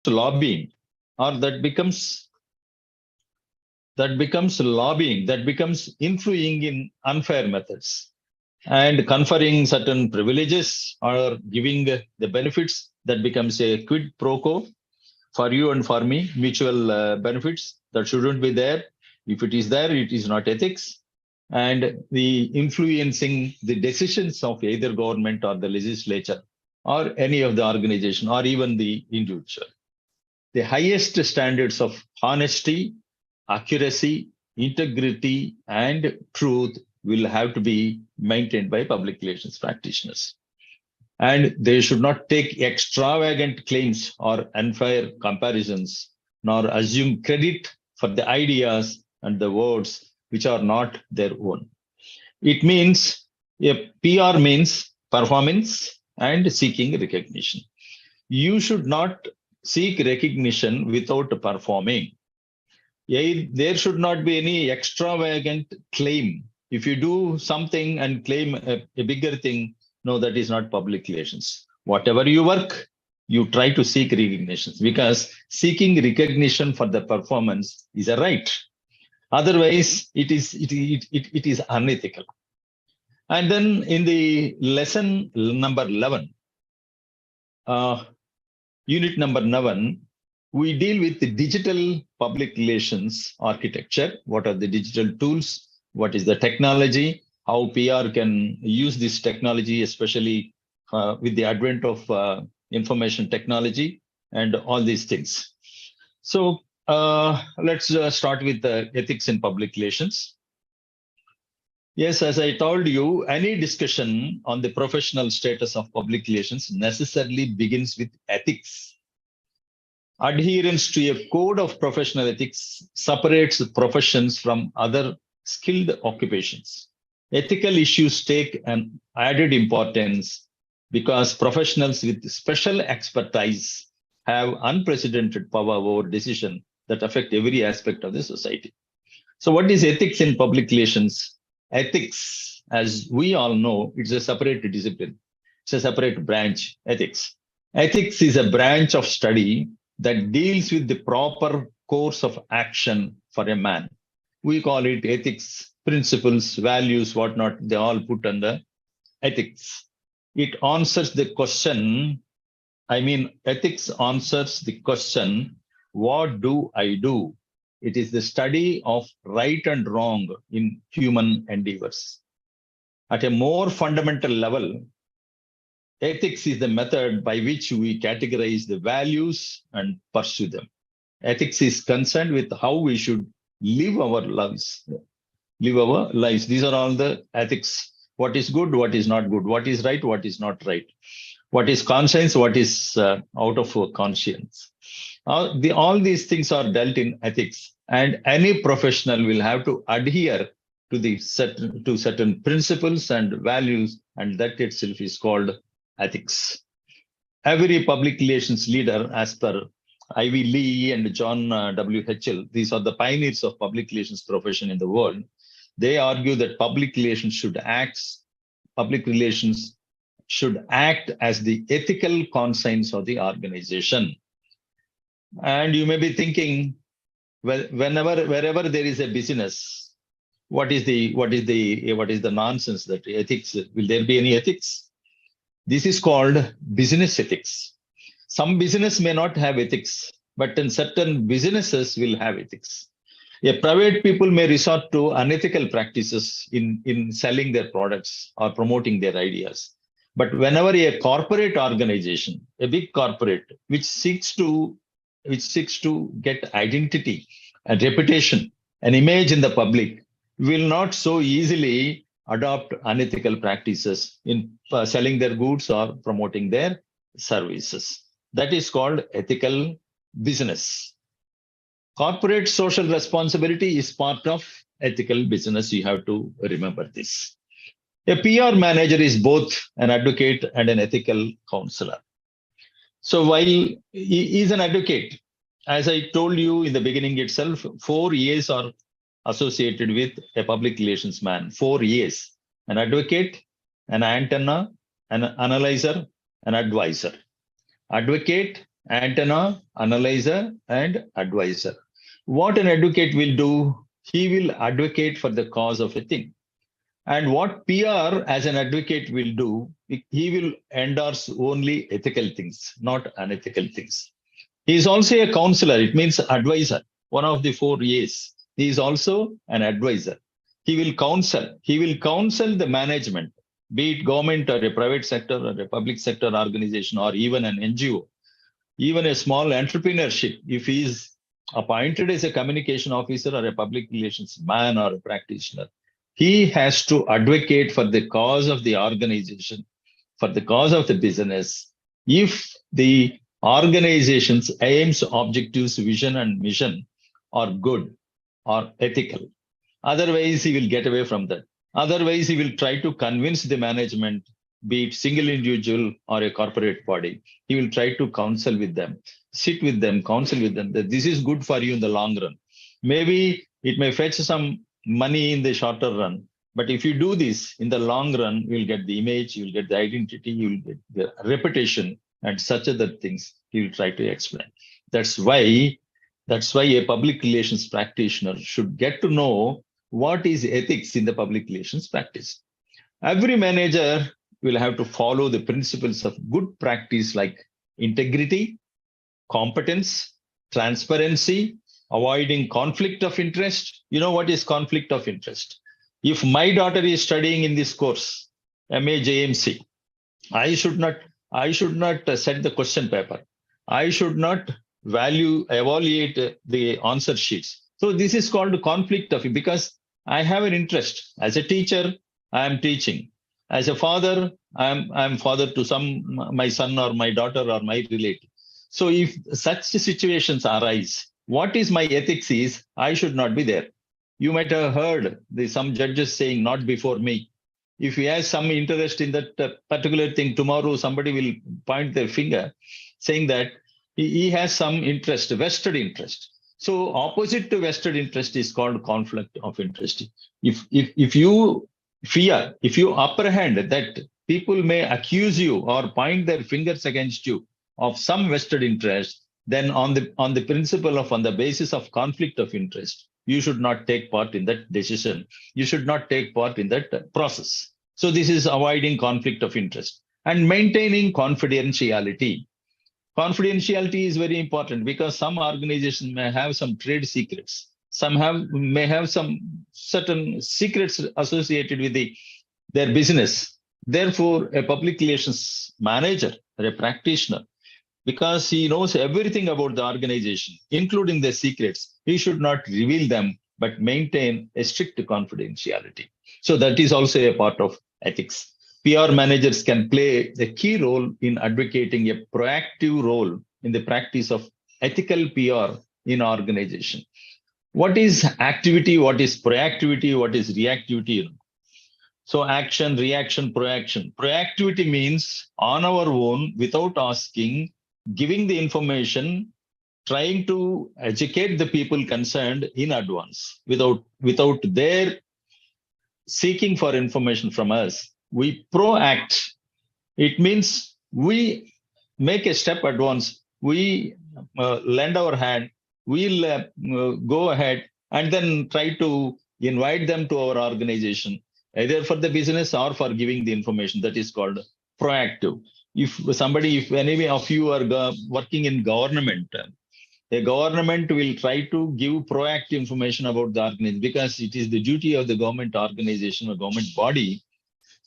lobbying, or that becomes lobbying, that becomes influencing in unfair methods and conferring certain privileges or giving the benefits, that becomes a quid pro quo for you and for me, mutual benefits that shouldn't be there. If it is there, it is not ethics. And the influencing the decisions of either government or the legislature or any of the organization or even the individual. The highest standards of honesty, accuracy, integrity, and truth will have to be maintained by public relations practitioners. And they should not take extravagant claims or unfair comparisons, nor assume credit for the ideas and the words which are not their own. It means a PR means performance and seeking recognition. You should not seek recognition without performing. There should not be any extravagant claim. If you do something and claim a bigger thing, no, that is not public relations. Whatever you work, you try to seek recognition, because seeking recognition for the performance is a right. Otherwise, it is unethical. And then in the lesson number 11, unit number 11, we deal with the digital public relations architecture. What are the digital tools? What is the technology? How PR can use this technology, especially with the advent of information technology and all these things. So let's start with the ethics in public relations. Yes, as I told you, any discussion on the professional status of public relations necessarily begins with ethics. Adherence to a code of professional ethics separates professions from other skilled occupations. Ethical issues take an added importance because professionals with special expertise have unprecedented power over decisions that affect every aspect of the society. So what is ethics in public relations? Ethics, as we all know, it's a separate discipline. It's a separate branch, ethics. Ethics is a branch of study that deals with the proper course of action for a man. We call it ethics, principles, values, whatnot, they all put under ethics. It answers the question, ethics answers the question, what do I do? It is the study of right and wrong in human endeavors. At a more fundamental level, ethics is the method by which we categorize the values and pursue them. Ethics is concerned with how we should live our lives. These are all the ethics. What is good, what is not good, what is right, what is not right, what is conscience, what is out of conscience. All these things are dealt in ethics, and any professional will have to adhere to certain principles and values, and that itself is called ethics. Every public relations leader, as per Ivy Lee and John W. Hetchel, these are the pioneers of public relations profession in the world. They argue that public relations should act as the ethical conscience of the organization. And you may be thinking, well, wherever there is a business, what is the nonsense that ethics? Will there be any ethics? This is called business ethics. Some business may not have ethics, but in certain businesses will have ethics. Private people may resort to unethical practices in selling their products or promoting their ideas. But whenever a corporate organization, a big corporate, which seeks to get identity and reputation, an image in the public, will not so easily adopt unethical practices in selling their goods or promoting their services. That is called ethical business. Corporate social responsibility is part of ethical business. You have to remember this. A PR manager is both an advocate and an ethical counselor. So while he is an advocate, as I told you in the beginning itself, 4 years are associated with a public relations man. 4 years: an advocate, an antenna, an analyzer, an advisor. Advocate, antenna, analyzer, and advisor. What an advocate will do, he will advocate for the cause of a thing. And what PR as an advocate will do, he will endorse only ethical things, not unethical things. He is also a counselor, it means advisor, one of the four A's. He is also an advisor. He will counsel. He will counsel the management, be it government or a private sector or a public sector organization or even an NGO, even a small entrepreneurship. If he is appointed as a communication officer or a public relations man or a practitioner, he has to advocate for the cause of the organization, for the cause of the business. If the organization's aims, objectives, vision, and mission are good or ethical, otherwise, he will get away from that. Otherwise, he will try to convince the management, be it single individual or a corporate body. He will try to counsel with them, sit with them, counsel with them that this is good for you in the long run. Maybe it may fetch some money in the shorter run, but if you do this in the long run, you'll get the image, you'll get the identity, you'll get the reputation, and such other things he will try to explain. That's why that's why a public relations practitioner should get to know what is ethics in the public relations practice. Every manager will have to follow the principles of good practice like integrity, competence, transparency, avoiding conflict of interest. You know what is conflict of interest? If my daughter is studying in this course, MA JMC, I should not I should not set the question paper. I should not evaluate the answer sheets. So this is called conflict of because I have an interest. As a teacher, I am teaching. As a father, I'm father to some my son or my daughter or my relative. So if such situations arise, what is my ethics is I should not be there. You might have heard some judges saying, not before me. If he has some interest in that particular thing, tomorrow somebody will point their finger saying that he has some interest, vested interest. So opposite to vested interest is called conflict of interest. If you fear, if you apprehend that people may accuse you or point their fingers against you of some vested interest, then on the principle of on the basis of conflict of interest, you should not take part in that decision. You should not take part in that process. So this is avoiding conflict of interest and maintaining confidentiality. Confidentiality is very important because some organizations may have some trade secrets. May have some certain secrets associated with their business. Therefore, a public relations manager or a practitioner, because he knows everything about the organization, including the secrets, he should not reveal them, but maintain a strict confidentiality. So that is also a part of ethics. PR managers can play a key role in advocating a proactive role in the practice of ethical PR in organization. What is activity? What is proactivity? What is reactivity? So action, reaction, proaction. Proactivity means on our own, without asking, giving the information, trying to educate the people concerned in advance without their seeking for information from us. We proact. It means we make a step advance. We lend our hand. We'll go ahead and then try to invite them to our organization, either for the business or for giving the information. That is called proactive. If any of you are working in government, a government will try to give proactive information about the organization because it is the duty of the government organization or government body,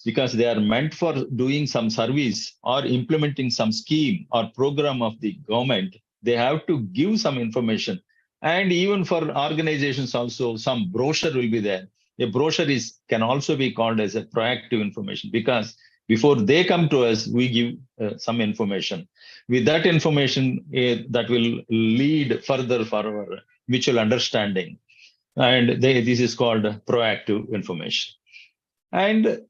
because they are meant for doing some service or implementing some scheme or program of the government. They have to give some information. And even for organizations also, some brochure will be there. A brochure can also be called as a proactive information because before they come to us, we give some information. With that information, that will lead further for our mutual understanding. And this is called proactive information. And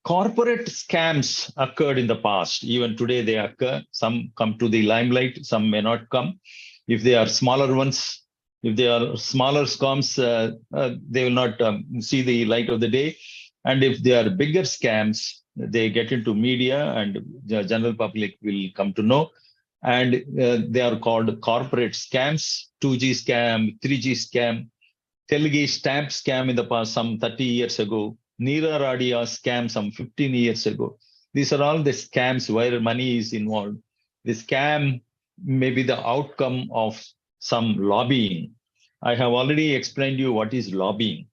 corporate scams occurred in the past. Even today, they occur. Some come to the limelight, some may not come. If they are smaller ones, if they are smaller scams, they will not see the light of the day. And if they are bigger scams, they get into media and the general public will come to know. and they are called corporate scams, 2G scam, 3G scam, Telugu stamp scam in the past, some 30 years ago, Neera Radia scam some 15 years ago. These are all the scams where money is involved. The scam may be the outcome of some lobbying. I have already explained you what is lobbying.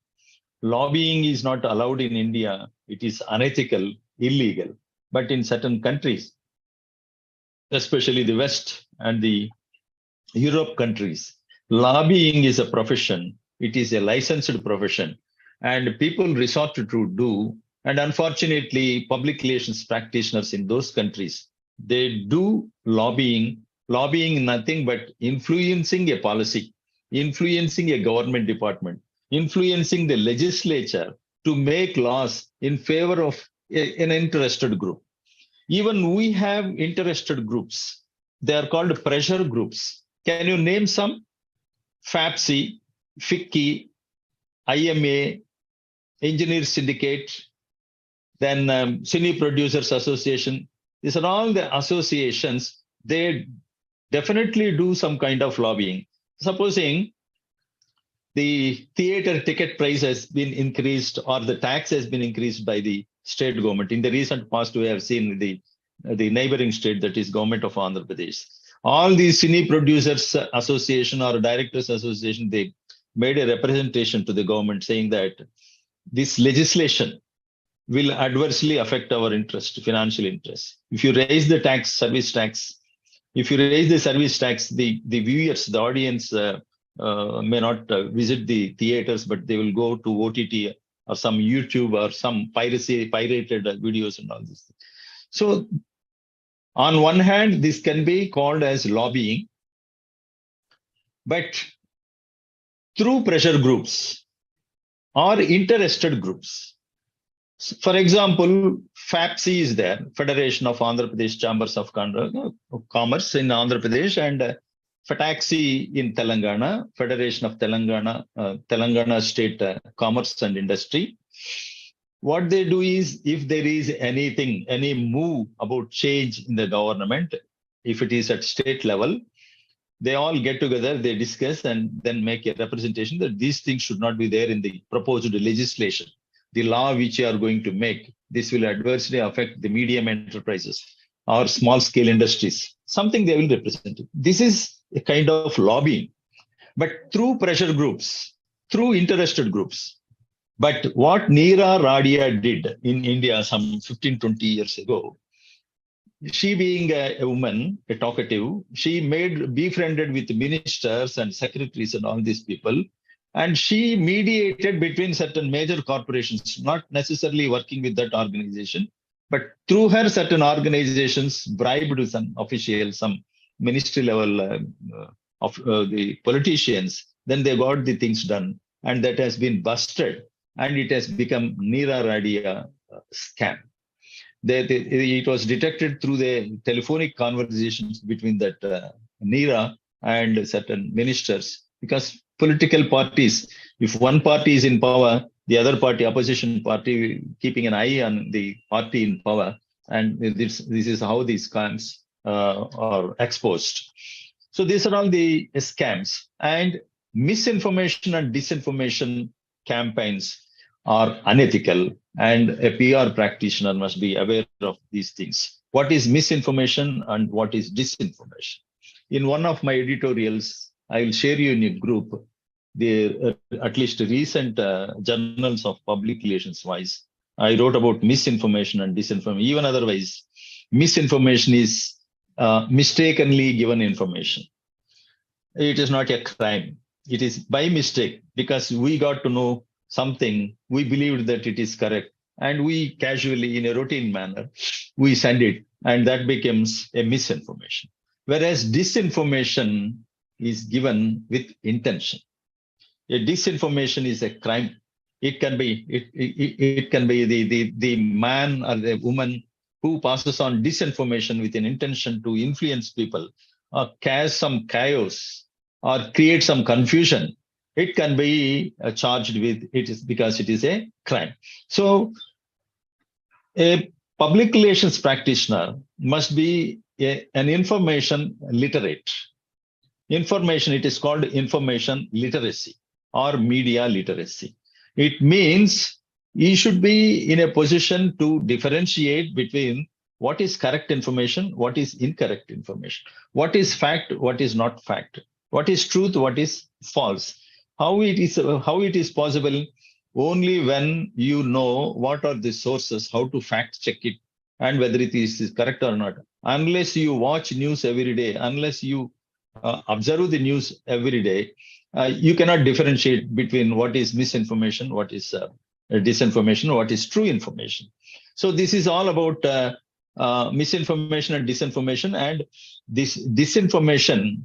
Lobbying is not allowed in India. It is unethical, illegal. But in certain countries, especially the West and the Europe countries, lobbying is a profession. It is a licensed profession, and people resort to do. And unfortunately, public relations practitioners in those countries, they do lobbying. Lobbying nothing but influencing a policy, influencing a government department, influencing the legislature to make laws in favor of an interested group. Even we have interested groups. They are called pressure groups. Can you name some? FAPSI, FICCI, IMA, Engineers Syndicate, then Cine Producers Association. These are all the associations. They definitely do some kind of lobbying. Supposing the theater ticket price has been increased or the tax has been increased by the state government. In the recent past, we have seen the neighboring state, that is government of Andhra Pradesh. All these Cine Producers Association or Directors Association, they made a representation to the government saying that this legislation will adversely affect our interest, financial interest. If you raise the tax, service tax, if you raise the service tax, the viewers, the audience may not visit the theaters, but they will go to OTT or some YouTube or some pirated videos and all this. So on one hand, this can be called as lobbying, but through pressure groups or interested groups. For example, FAPSI is there, Federation of Andhra Pradesh Chambers of Commerce in Andhra Pradesh, and FATAXI in Telangana, Federation of Telangana State Commerce and Industry. What they do is, if there is anything, any move about change in the government, if it is at state level, they all get together, they discuss, and then make a representation that these things should not be there in the proposed legislation. The law which you are going to make, this will adversely affect the medium enterprises or small scale industries, something they will represent. This is a kind of lobbying, but through pressure groups, through interested groups. But what Neera Radia did in India some 15, 20 years ago, she being a woman, a talkative, she befriended with ministers and secretaries and all these people. And she mediated between certain major corporations, not necessarily working with that organization, but through her, certain organizations bribed some officials, some ministry level of the politicians. Then they got the things done, and that has been busted, and it has become Neera Radia scam. It was detected through the telephonic conversations between that Neera and certain ministers, because political parties, if one party is in power, the other party, opposition party, keeping an eye on the party in power, and this is how these scams are exposed. So these are all the scams, and misinformation and disinformation campaigns are unethical, and a PR practitioner must be aware of these things. What is misinformation and what is disinformation? In one of my editorials, I will share you in a group the at least recent journals of public relations wise. I wrote about misinformation and disinformation. Even otherwise, misinformation is mistakenly given information. It is not a crime. It is by mistake, because we got to know something, we believed that it is correct, and we casually, in a routine manner, we send it, and that becomes a misinformation. Whereas disinformation is given with intention. A disinformation is a crime. It can be the man or the woman who passes on disinformation with an intention to influence people, or cause some chaos, or create some confusion. It can be charged with it, is because it is a crime. So a public relations practitioner must be an information literate. Information, it is called information literacy or media literacy. It means he should be in a position to differentiate between what is correct information, what is incorrect information, what is fact, what is not fact, what is truth, what is false. How it is possible only when you know what are the sources, how to fact check it, and whether it is correct or not. Unless you watch news every day, unless you observe the news every day, you cannot differentiate between what is misinformation, what is disinformation, what is true information. So this is all about misinformation and disinformation, and this disinformation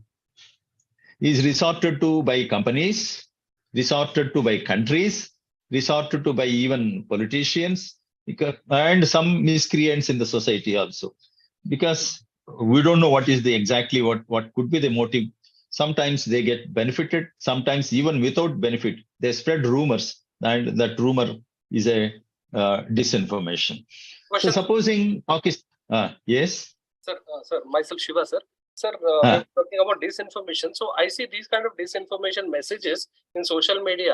is resorted to by companies, resorted to by countries, resorted to by even politicians, and some miscreants in the society also. Because we don't know what is the exactly what could be the motive. Sometimes they get benefited, sometimes even without benefit, they spread rumors, and that rumor is a disinformation. So Question, supposing yes. sir, myself Shiva, sir. Sir, we're talking about disinformation. So I see these kind of disinformation messages in social media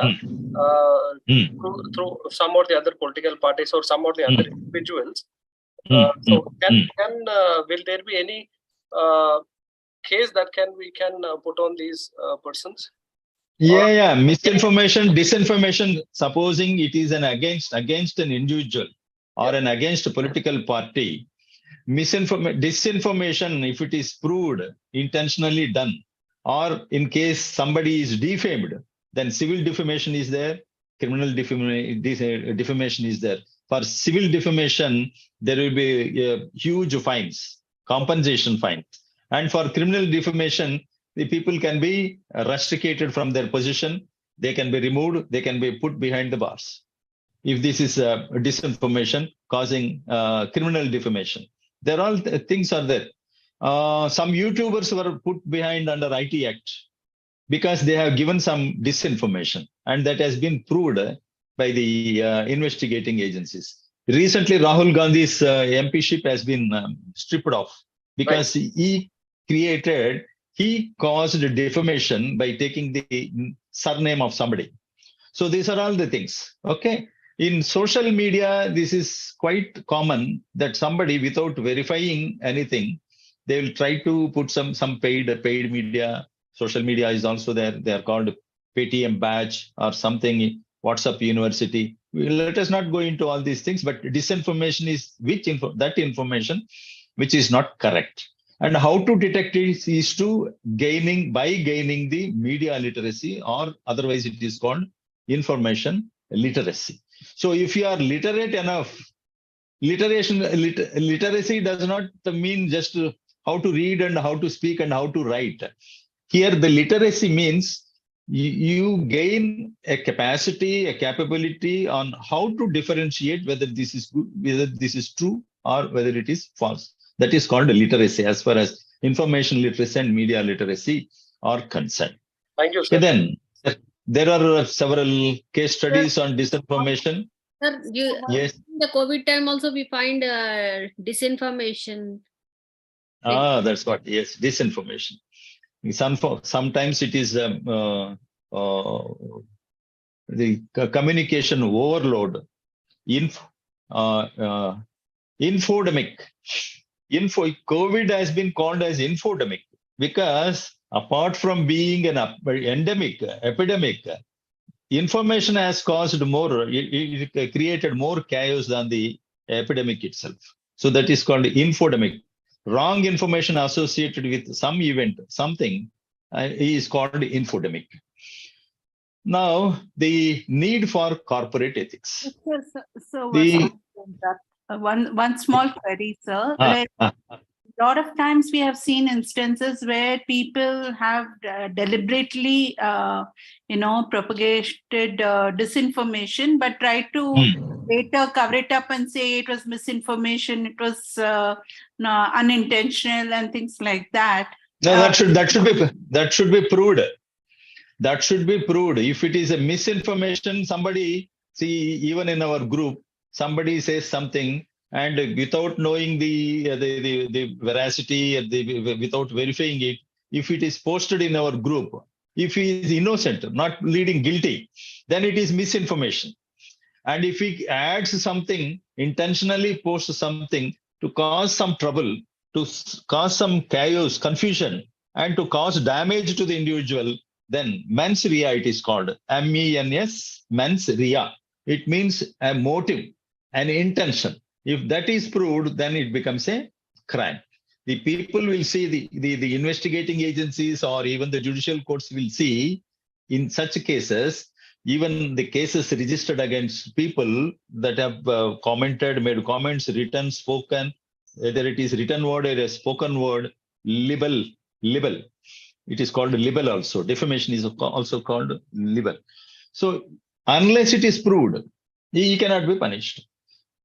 through some or the other political parties or some or the other individuals. So will there be any case that we can put on these persons? Yeah, misinformation, disinformation. Supposing it is an against an individual or an against a political party, disinformation, if it is proved intentionally done, or in case somebody is defamed, then civil defamation is there, criminal defamation is there. For civil defamation, there will be huge fines, compensation fines. And for criminal defamation, the people can be rusticated from their position, they can be removed, they can be put behind the bars. If this is disinformation causing criminal defamation, there are all things are there. Some YouTubers were put behind under IT Act because they have given some disinformation, and that has been proved by the investigating agencies. Recently, Rahul Gandhi's MPship has been stripped off because he caused defamation by taking the surname of somebody. So these are all the things. Okay. In social media, this is quite common that somebody, without verifying anything, they will try to put some paid media. Social media is also there. They are called Paytm badge or something, WhatsApp University. Let us not go into all these things, but disinformation is that information which is not correct. And how to detect it is gaining the media literacy, or otherwise it is called information literacy. So if you are literate enough, literacy does not mean just how to read and how to speak and how to write. Here, the literacy means you gain a capacity, a capability on how to differentiate whether this is good, whether this is true, or whether it is false. That is called literacy, as far as information literacy and media literacy are concerned. Thank you, sir. Then there are several case studies on disinformation. Sir, yes. In the COVID time also we find disinformation. That's what. Yes, disinformation. Sometimes it is the communication overload. Infodemic. COVID has been called as infodemic because apart from being an epidemic, information has caused more, it created more chaos than the epidemic itself. So that is called infodemic. Wrong information associated with some event, something is called infodemic. Now, the need for corporate ethics. One small query, sir. A lot of times we have seen instances where people have deliberately, propagated disinformation, but try to later cover it up and say it was misinformation, it was unintentional and things like that. No, that should be proved. That should be proved. If it is a misinformation, somebody, see, even in our group, somebody says something and without knowing the veracity, without verifying it, if it is posted in our group, if he is innocent, not leading guilty, then it is misinformation. And if he adds something, intentionally posts something to cause some trouble, to cause some chaos, confusion, and to cause damage to the individual, then mens rea it is called. MENS, mens rea. It means a motive, an intention. If that is proved, then it becomes a crime. The people will see, the investigating agencies or even the judicial courts will see in such cases, even the cases registered against people that have commented, made comments, written, spoken, whether it is written word or a spoken word, libel. It is called libel also. Defamation is also called libel. So unless it is proved, he cannot be punished.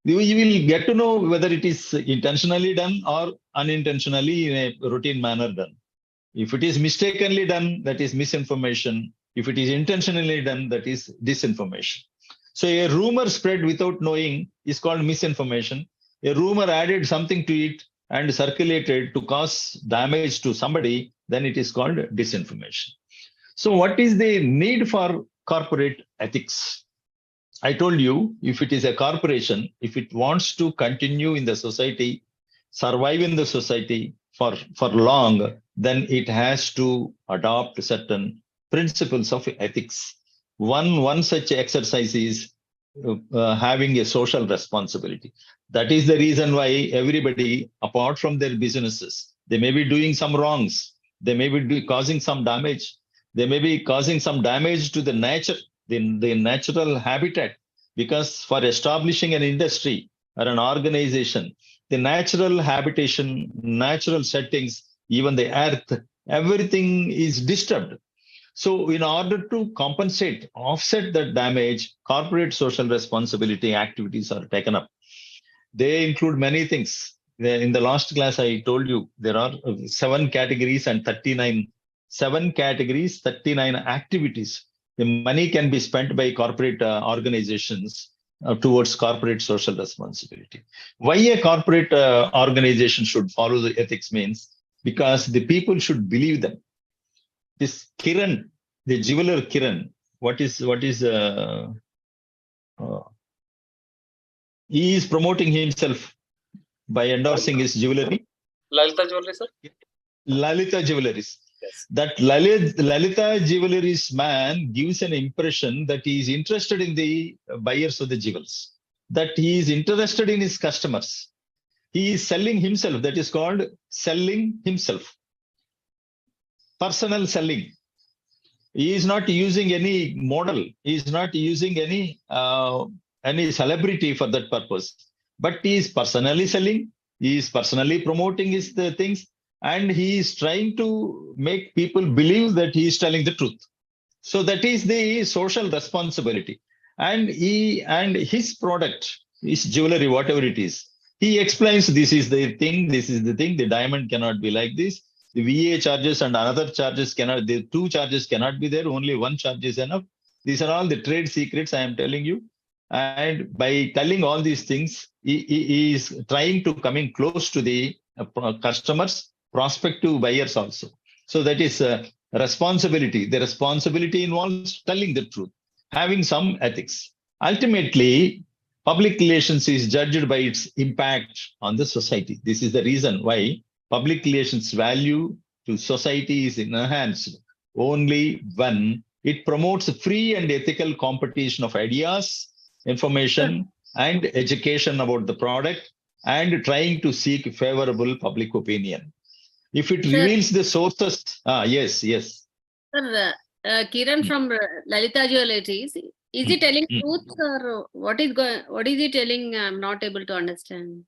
You will get to know whether it is intentionally done or unintentionally in a routine manner done. If it is mistakenly done, that is misinformation. If it is intentionally done, that is disinformation. So a rumor spread without knowing is called misinformation. A rumor added something to it and circulated to cause damage to somebody, then it is called disinformation. So what is the need for corporate ethics? I told you, if it is a corporation, if it wants to continue in the society, survive in the society for long, then it has to adopt certain principles of ethics. One such exercise is having a social responsibility. That is the reason why everybody, apart from their businesses, they may be doing some wrongs. They may be causing some damage. They may be causing some damage to the nature, the natural habitat, because for establishing an industry or an organization, the natural habitation, natural settings, even the earth, everything is disturbed. So in order to compensate, offset that damage, corporate social responsibility activities are taken up. They include many things. In the last class, I told you there are 7 categories and 39 activities. The money can be spent by corporate organizations towards corporate social responsibility. Why a corporate organization should follow the ethics means because the people should believe them. This Kiran, the jeweler Kiran, he is promoting himself by endorsing his jewelry. Lalita Jewelry, sir? Lalita Jewelries. Yes. That Lalita Jewelries man gives an impression that he is interested in the buyers of the jewels, that he is interested in his customers. He is selling himself. That is called selling himself. Personal selling. He is not using any model. He is not using any celebrity for that purpose. But he is personally selling. He is personally promoting his things. And he is trying to make people believe that he is telling the truth. So that is the social responsibility. And his product, his jewelry, whatever it is, he explains this is the thing, the diamond cannot be like this. The VA charges and another charges cannot, the 2 charges cannot be there, only 1 charge is enough. These are all the trade secrets I am telling you. And by telling all these things, he is trying to coming close to the customers, prospective buyers also. So that is responsibility. The responsibility involves telling the truth, having some ethics. Ultimately, public relations is judged by its impact on the society. This is the reason why public relations value to society is enhanced only when it promotes free and ethical competition of ideas, information, and education about the product, and trying to seek favorable public opinion. If it reveals the sources, yes. Sir, Kiran from Lalita Jewelries, is he telling truth or what is he telling? I'm not able to understand.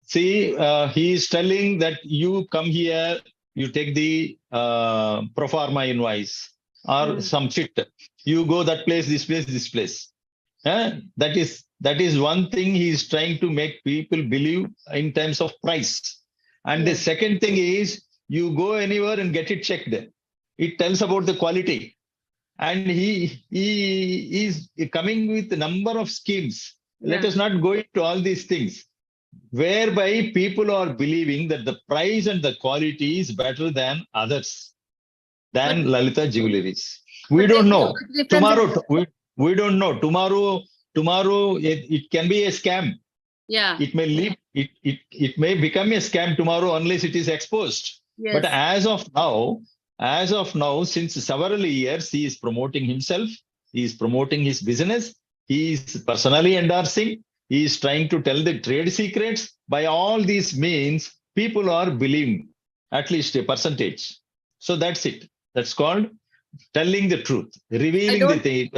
See, he is telling that you come here, you take the pro forma invoice or some chit. You go that place, this place, this place. That is one thing he is trying to make people believe in terms of price. And the second thing is you go anywhere and get it checked. It tells about the quality. And he is coming with a number of schemes. Let us not go into all these things. whereby people are believing that the price and the quality is better than others, than Lalita jewelries. We but don't there's so know. much difference in Tomorrow, that. we don't know. Tomorrow it can be a scam. Yeah. It may leave, it may become a scam tomorrow unless it is exposed. But Yes. as of now, since several years, he is promoting himself, he is promoting his business, he is personally endorsing, he is trying to tell the trade secrets. By all these means, people are believing at least a percentage. So that's it. That's called telling the truth, I revealing the don't. thing.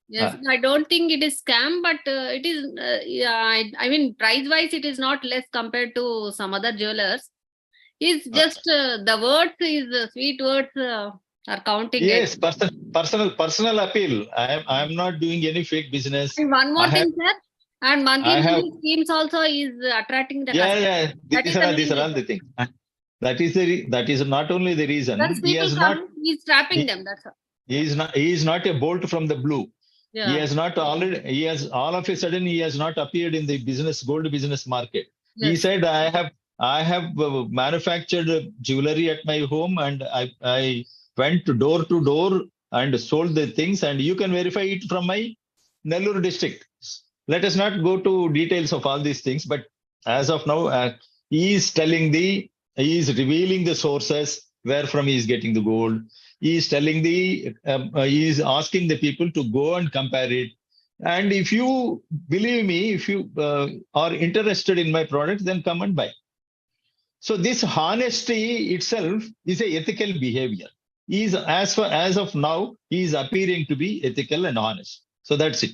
Yes, I don't think it is scam, but it is. Yeah, I mean, price-wise, it is not less compared to some other jewelers. It's just the words is sweet words are counting it. Yes, personal appeal. I'm not doing any fake business. And one I more have thing, sir, and monthly I have monthly schemes also is attracting the yeah, customer. yeah. That is the These main are all the reason. things. That is not only the Once reason. people come, he's trapping them. That's all. He is not a bolt from the blue. He Yeah. has not already he has all of a sudden he has not appeared in the gold business market. He Yes. said, I have manufactured jewelry at my home, and I went door to door and sold the things, and you can verify it from my Nellore district. Let us not go to details of all these things, but as of now, he is he is revealing the sources where from he is getting the gold. He is telling he is asking the people to go and compare it. And if you believe me, if you are interested in my product, then come and buy. So this honesty itself is a ethical behavior. He is as of now, he is appearing to be ethical and honest. So that's it.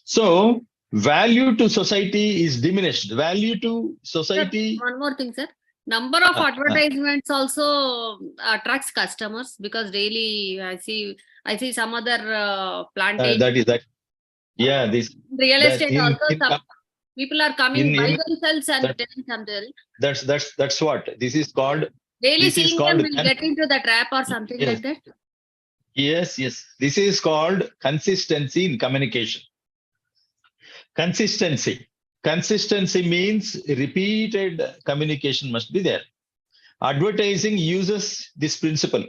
So value to society is diminished. Value to Sir, society. one more thing, sir. Number of advertisements also attracts customers because daily I see some other plantation. That is that. Yeah, this Real that estate also some people are coming by in themselves and that, telling something. that's what this is called. Daily This is seeing them called will get into the trap or something yes, like that. yes. This is called consistency in communication. Consistency means repeated communication must be there. Advertising uses this principle,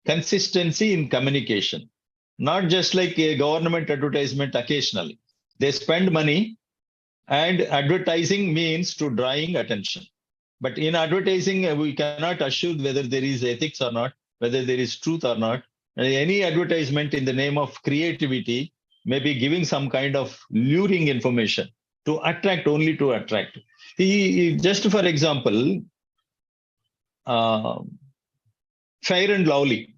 consistency in communication, not just like a government advertisement occasionally. They spend money, and advertising means to drawing attention. But in advertising, we cannot assure whether there is ethics or not, whether there is truth or not. Any advertisement in the name of creativity may be giving some kind of luring information to attract, only to attract. Just for example, Fair and Lovely.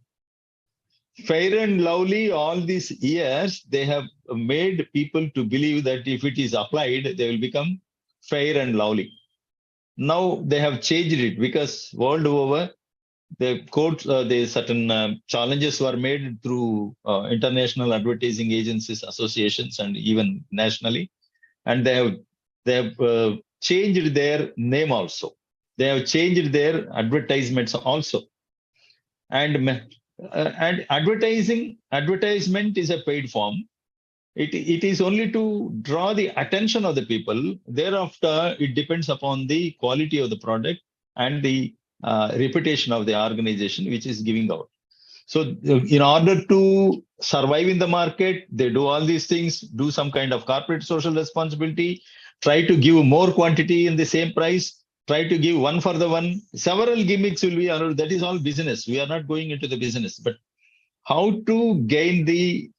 Fair and Lovely, all these years, they have made people to believe that if it is applied, they will become fair and lovely. Now they have changed it because world over, the courts, the certain challenges were made through international advertising agencies, associations, and even nationally, and they have changed their name also. They have changed their advertisements also, and advertisement is a paid form. It is only to draw the attention of the people. Thereafter, it depends upon the quality of the product and the reputation of the organization which is giving out. So in order to survive in the market, they do all these things, do some kind of corporate social responsibility, try to give more quantity in the same price, try to give one for the one. Several gimmicks will be, that is all business. We are not going into the business, but how to gain the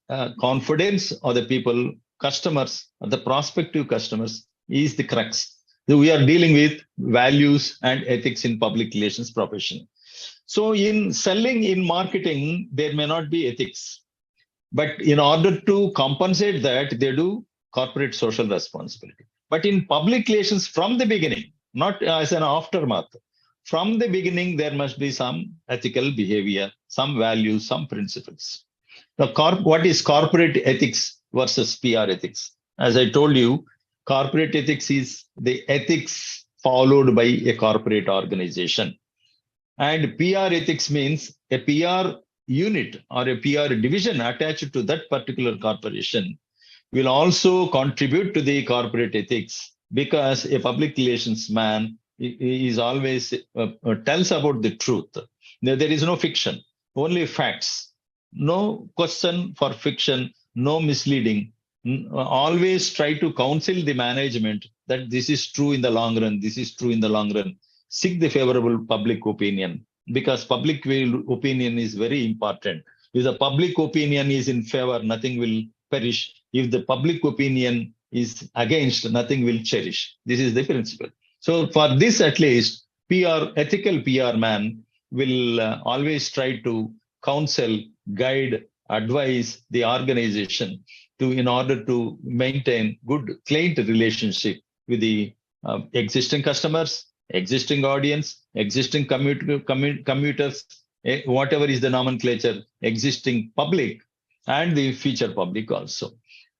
confidence of the people, customers, or the prospective customers is the crux. So we are dealing with values and ethics in public relations profession. So in selling, in marketing, there may not be ethics, but in order to compensate that, they do corporate social responsibility. But in public relations from the beginning, not as an aftermath, from the beginning, there must be some ethical behavior, some values, some principles. Now, what is corporate ethics versus PR ethics? As I told you, corporate ethics is the ethics followed by a corporate organization. And PR ethics means a PR unit or a PR division attached to that particular corporation will also contribute to the corporate ethics because a public relations man is always tells about the truth. There is no fiction, only facts. No question for fiction, no misleading. Always try to counsel the management that this is true in the long run, this is true in the long run. Seek the favorable public opinion, because public opinion is very important. If the public opinion is in favor, nothing will perish. If the public opinion is against, nothing will cherish. This is the principle. So for this, at least, ethical PR man will always try to counsel, guide, advise the organization in order to maintain good client relationship with the existing customers, existing audience, existing commuters, whatever is the nomenclature, existing public, and the future public also.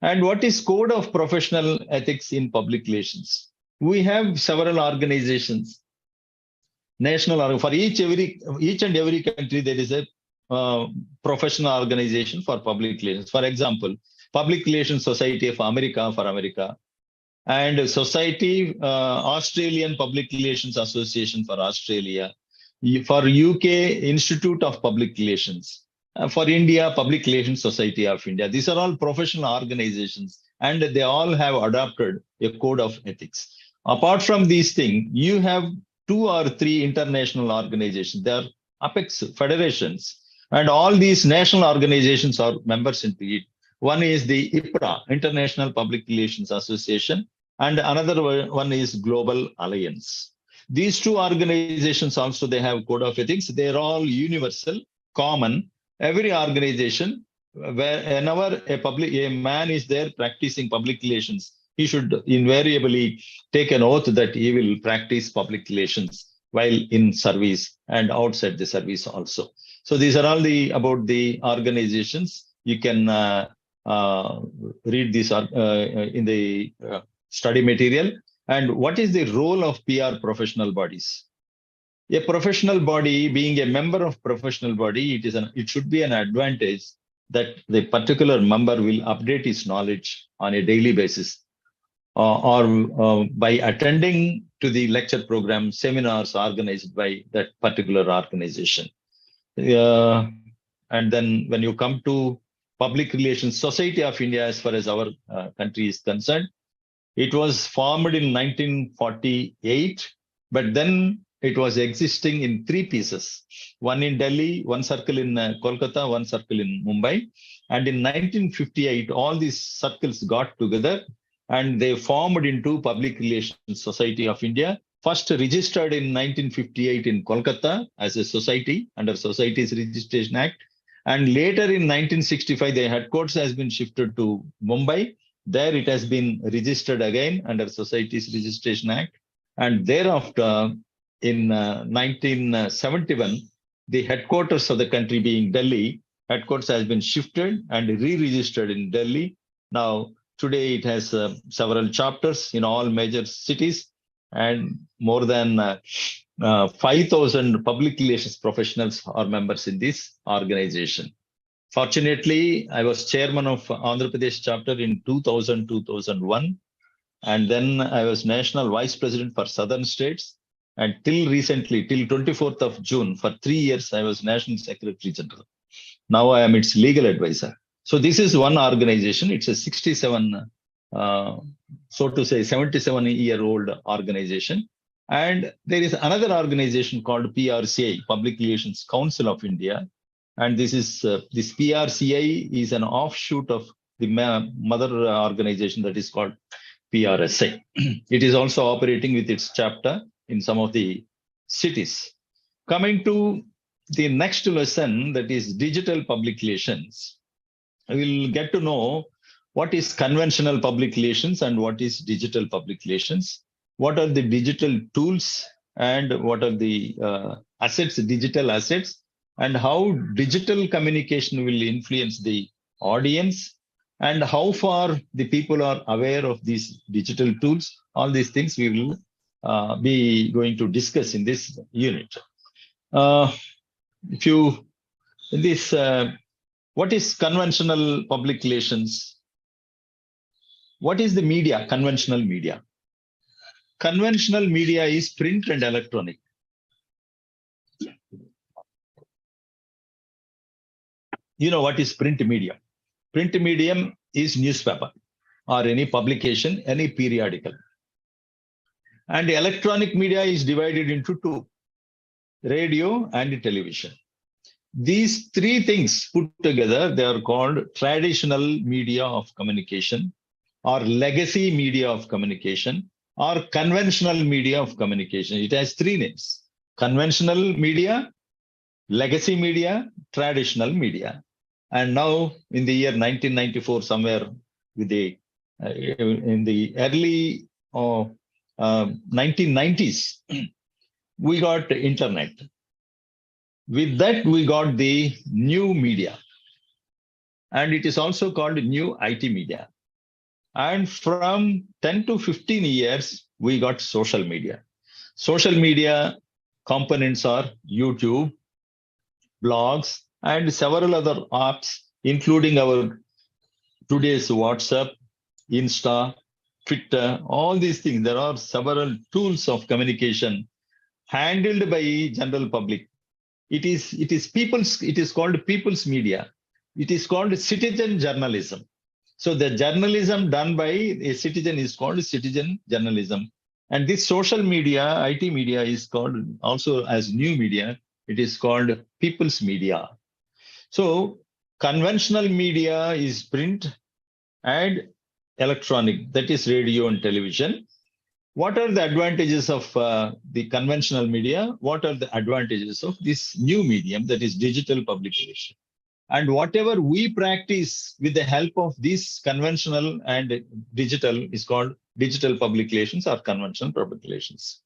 And what is code of professional ethics in public relations? We have several organizations, national, for each and every country, there is a professional organization for public relations. For example, Public Relations Society of America for America, and Society Australian Public Relations Association for Australia, for UK Institute of Public Relations, for India Public Relations Society of India. These are all professional organizations, and they all have adopted a code of ethics. Apart from these things, you have 2 or 3 international organizations. They are apex federations, and all these national organizations are members into it. One is the IPRA, International Public Relations Association, and another one is Global Alliance. These 2 organizations also, they have code of ethics. They're all universal, common. Every organization, whenever a man is there practicing public relations, he should invariably take an oath that he will practice public relations while in service and outside the service also. So these are all about the organizations. You can read this in the study material. And what is the role of PR professional bodies? A professional body, being a member of professional body, it should be an advantage that the particular member will update his knowledge on a daily basis, or by attending to the lecture program, seminars organized by that particular organization. And then when you come to Public Relations Society of India, as far as our country is concerned, it was formed in 1948, but then it was existing in 3 pieces. One in Delhi, one circle in Kolkata, one circle in Mumbai. And in 1958, all these circles got together and they formed into Public Relations Society of India. First registered in 1958 in Kolkata as a society under Societies Registration Act. And later in 1965, the headquarters has been shifted to Mumbai. There it has been registered again under Societies Registration Act. And thereafter, in 1971, the headquarters of the country being Delhi, headquarters has been shifted and re-registered in Delhi. Now, today it has several chapters in all major cities, and more than 5,000 public relations professionals are members in this organization. Fortunately, I was chairman of Andhra Pradesh chapter in 2000-2001, and then I was national vice president for southern states. And till recently, till 24th of June, for 3 years, I was national secretary general. Now I am its legal advisor. So this is one organization. It's a 77-year-old organization. And there is another organization called PRCI, Public Relations Council of India. And this PRCI is an offshoot of the mother organization that is called PRSI. It is also operating with its chapter in some of the cities. Coming to the next lesson, that is digital public relations, we will get to know what is conventional public relations and what is digital public relations. What are the digital tools and what are the digital assets, and how digital communication will influence the audience, and how far the people are aware of these digital tools. All these things we will be going to discuss in this unit. What is conventional public relations? What is the media, conventional media? conventional media is print and electronic. You know what is print media? Print medium is newspaper or any publication, any periodical. And electronic media is divided into two, radio and television. These three things put together, they are called traditional media of communication or legacy media of communication or conventional media of communication. It has three names: conventional media, legacy media, traditional media. And now in the year 1994, somewhere with the in the early 1990s, we got internet. With that, we got the new media. And it is also called new IT media. And from 10 to 15 years, we got social media. Social media components are YouTube, blogs, and several other apps, including our today's WhatsApp, Insta, Twitter, all these things. There are several tools of communication handled by general public. It is called people's media. It is called citizen journalism. So the journalism done by a citizen is called citizen journalism. And this social media, IT media, is called also as new media. It is called people's media. So conventional media is print and electronic, that is radio and television. What are the advantages of the conventional media? What are the advantages of this new medium, that is digital publication? And whatever we practice with the help of this conventional and digital is called digital public relations or conventional public relations.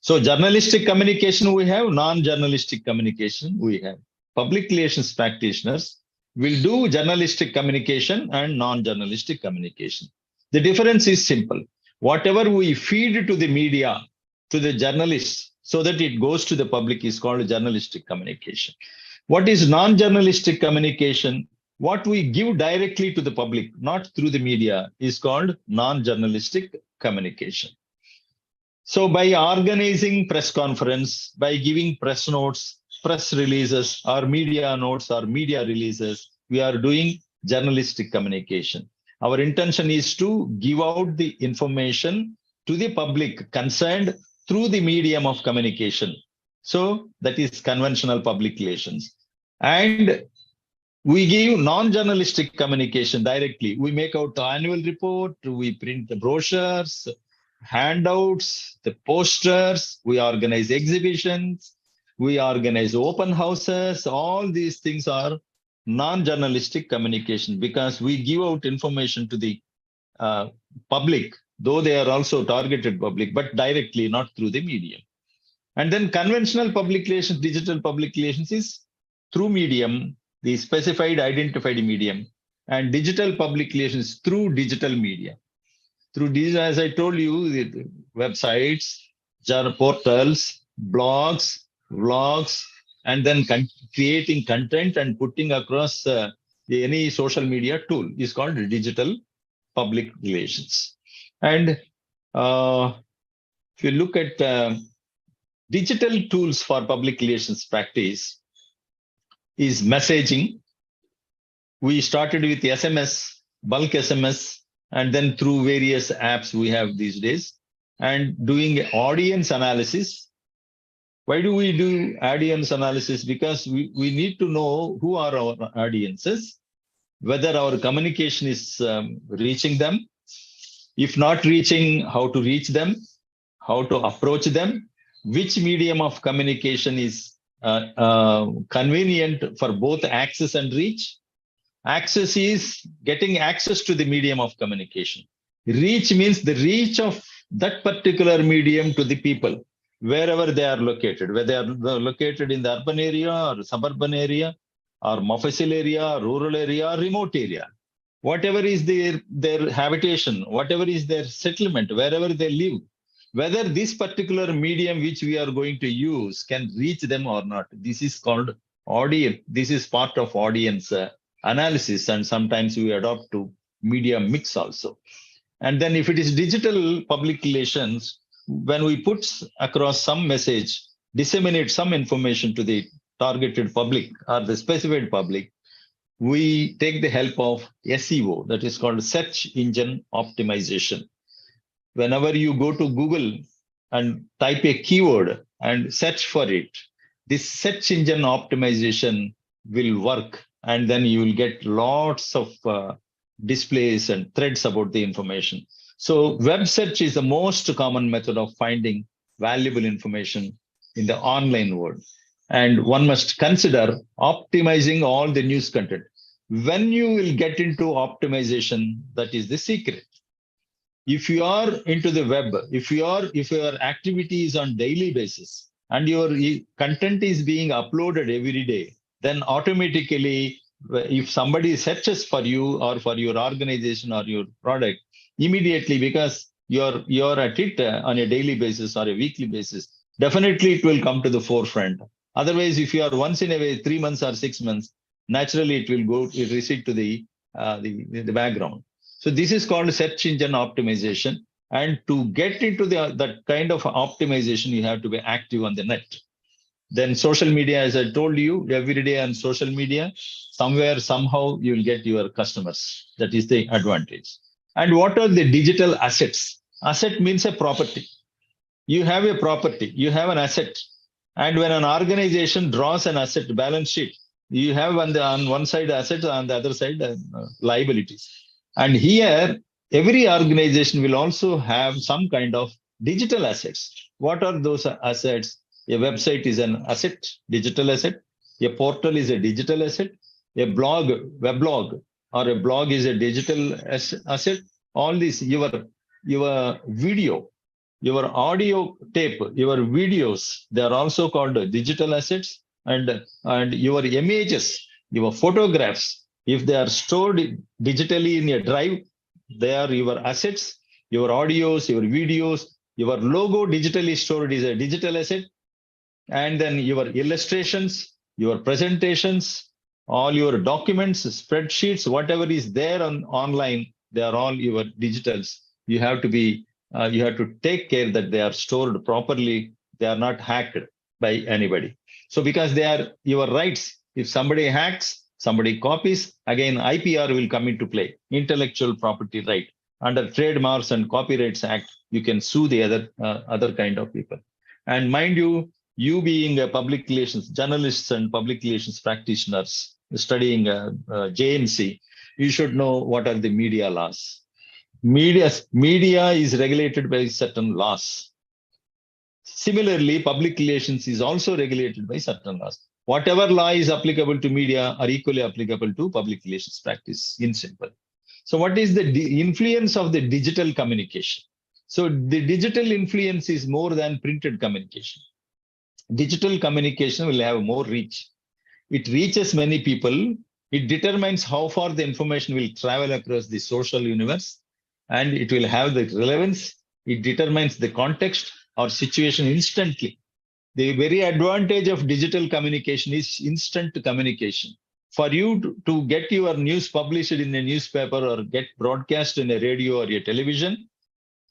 So journalistic communication we have, non-journalistic communication we have. Public relations practitioners will do journalistic communication and non-journalistic communication. The difference is simple. Whatever we feed to the media, to the journalists, so that it goes to the public is called journalistic communication. What is non-journalistic communication? What we give directly to the public, not through the media, is called non-journalistic communication. So by organizing press conference, by giving press notes, press releases, or media notes or media releases, we are doing journalistic communication. Our intention is to give out the information to the public concerned through the medium of communication. So that is conventional public relations. And we give non-journalistic communication directly. We make out the annual report, we print the brochures, handouts, the posters, we organize exhibitions, we organize open houses. All these things are non-journalistic communication because we give out information to the public, though they are also targeted public, but directly, not through the medium. And then conventional public relations, digital public relations is through medium, the specified identified medium, and digital public relations through digital media. Through these, as I told you, the websites, portals, blogs, vlogs, and then creating content and putting across any social media tool is called digital public relations. And if you look at digital tools for public relations practice is messaging. We started with SMS, bulk SMS, and then through various apps we have these days, and doing audience analysis. Why do we do audience analysis? Because we need to know who are our audiences, whether our communication is reaching them. If not reaching, how to reach them, how to approach them, which medium of communication is convenient for both access and reach. Access is getting access to the medium of communication. Reach means the reach of that particular medium to the people, wherever they are located, whether they are located in the urban area or suburban area or mofussil area, rural area, or remote area. Whatever is their habitation, whatever is their settlement, wherever they live, whether this particular medium which we are going to use can reach them or not. This is called audience. This is part of audience analysis, and sometimes we adopt to media mix also. And then if it is digital public relations, when we put across some message, disseminate some information to the targeted public or the specified public, we take the help of SEO, that is called search engine optimization. Whenever you go to Google and type a keyword and search for it, this search engine optimization will work, and then you will get lots of displays and threads about the information. So web search is the most common method of finding valuable information in the online world. And one must consider optimizing all the news content. When you will get into optimization, that is the secret. If you are into the web, if your activity is on daily basis and your content is being uploaded every day, then automatically, if somebody searches for you or for your organization or your product, immediately, because you're at it on a daily basis or a weekly basis, definitely it will come to the forefront. Otherwise, if you are once in a way, 3 months or 6 months, naturally it will recede to the background. So this is called search engine optimization. And to get into that kind of optimization, you have to be active on the net. Then social media, as I told you, every day on social media, somewhere, somehow you will get your customers. That is the advantage. And what are the digital assets? Asset means a property. You have a property, you have an asset. And when an organization draws an asset balance sheet, you have on one side assets, on the other side liabilities. And here, every organization will also have some kind of digital assets. What are those assets? A website is an asset, digital asset. A portal is a digital asset. A blog, weblog, or a blog is a digital asset. All these, your video, your audio tape, your videos, they are also called digital assets. And your images, your photographs, if they are stored digitally in a drive, they are your assets. Your audios, your videos, your logo digitally stored is a digital asset. And then your illustrations, your presentations, all your documents, spreadsheets, whatever is there online, they are all your digitals. You have to take care that they are stored properly. They are not hacked by anybody. So because they are your rights, if somebody hacks, somebody copies, again, IPR will come into play, intellectual property right. Under Trademarks and Copyrights Act, you can sue the other kind of people. And mind you, you being a public relations journalists and public relations practitioners studying JNC, you should know what are the media laws. Media is regulated by certain laws. Similarly, public relations is also regulated by certain laws. Whatever law is applicable to media are equally applicable to public relations practice, in simple. So what is the influence of the digital communication? So the digital influence is more than printed communication. Digital communication will have more reach. It reaches many people. It determines how far the information will travel across the social universe, and it will have the relevance. It determines the context or situation instantly. The very advantage of digital communication is instant communication. For you to get your news published in a newspaper or get broadcast in a radio or a television,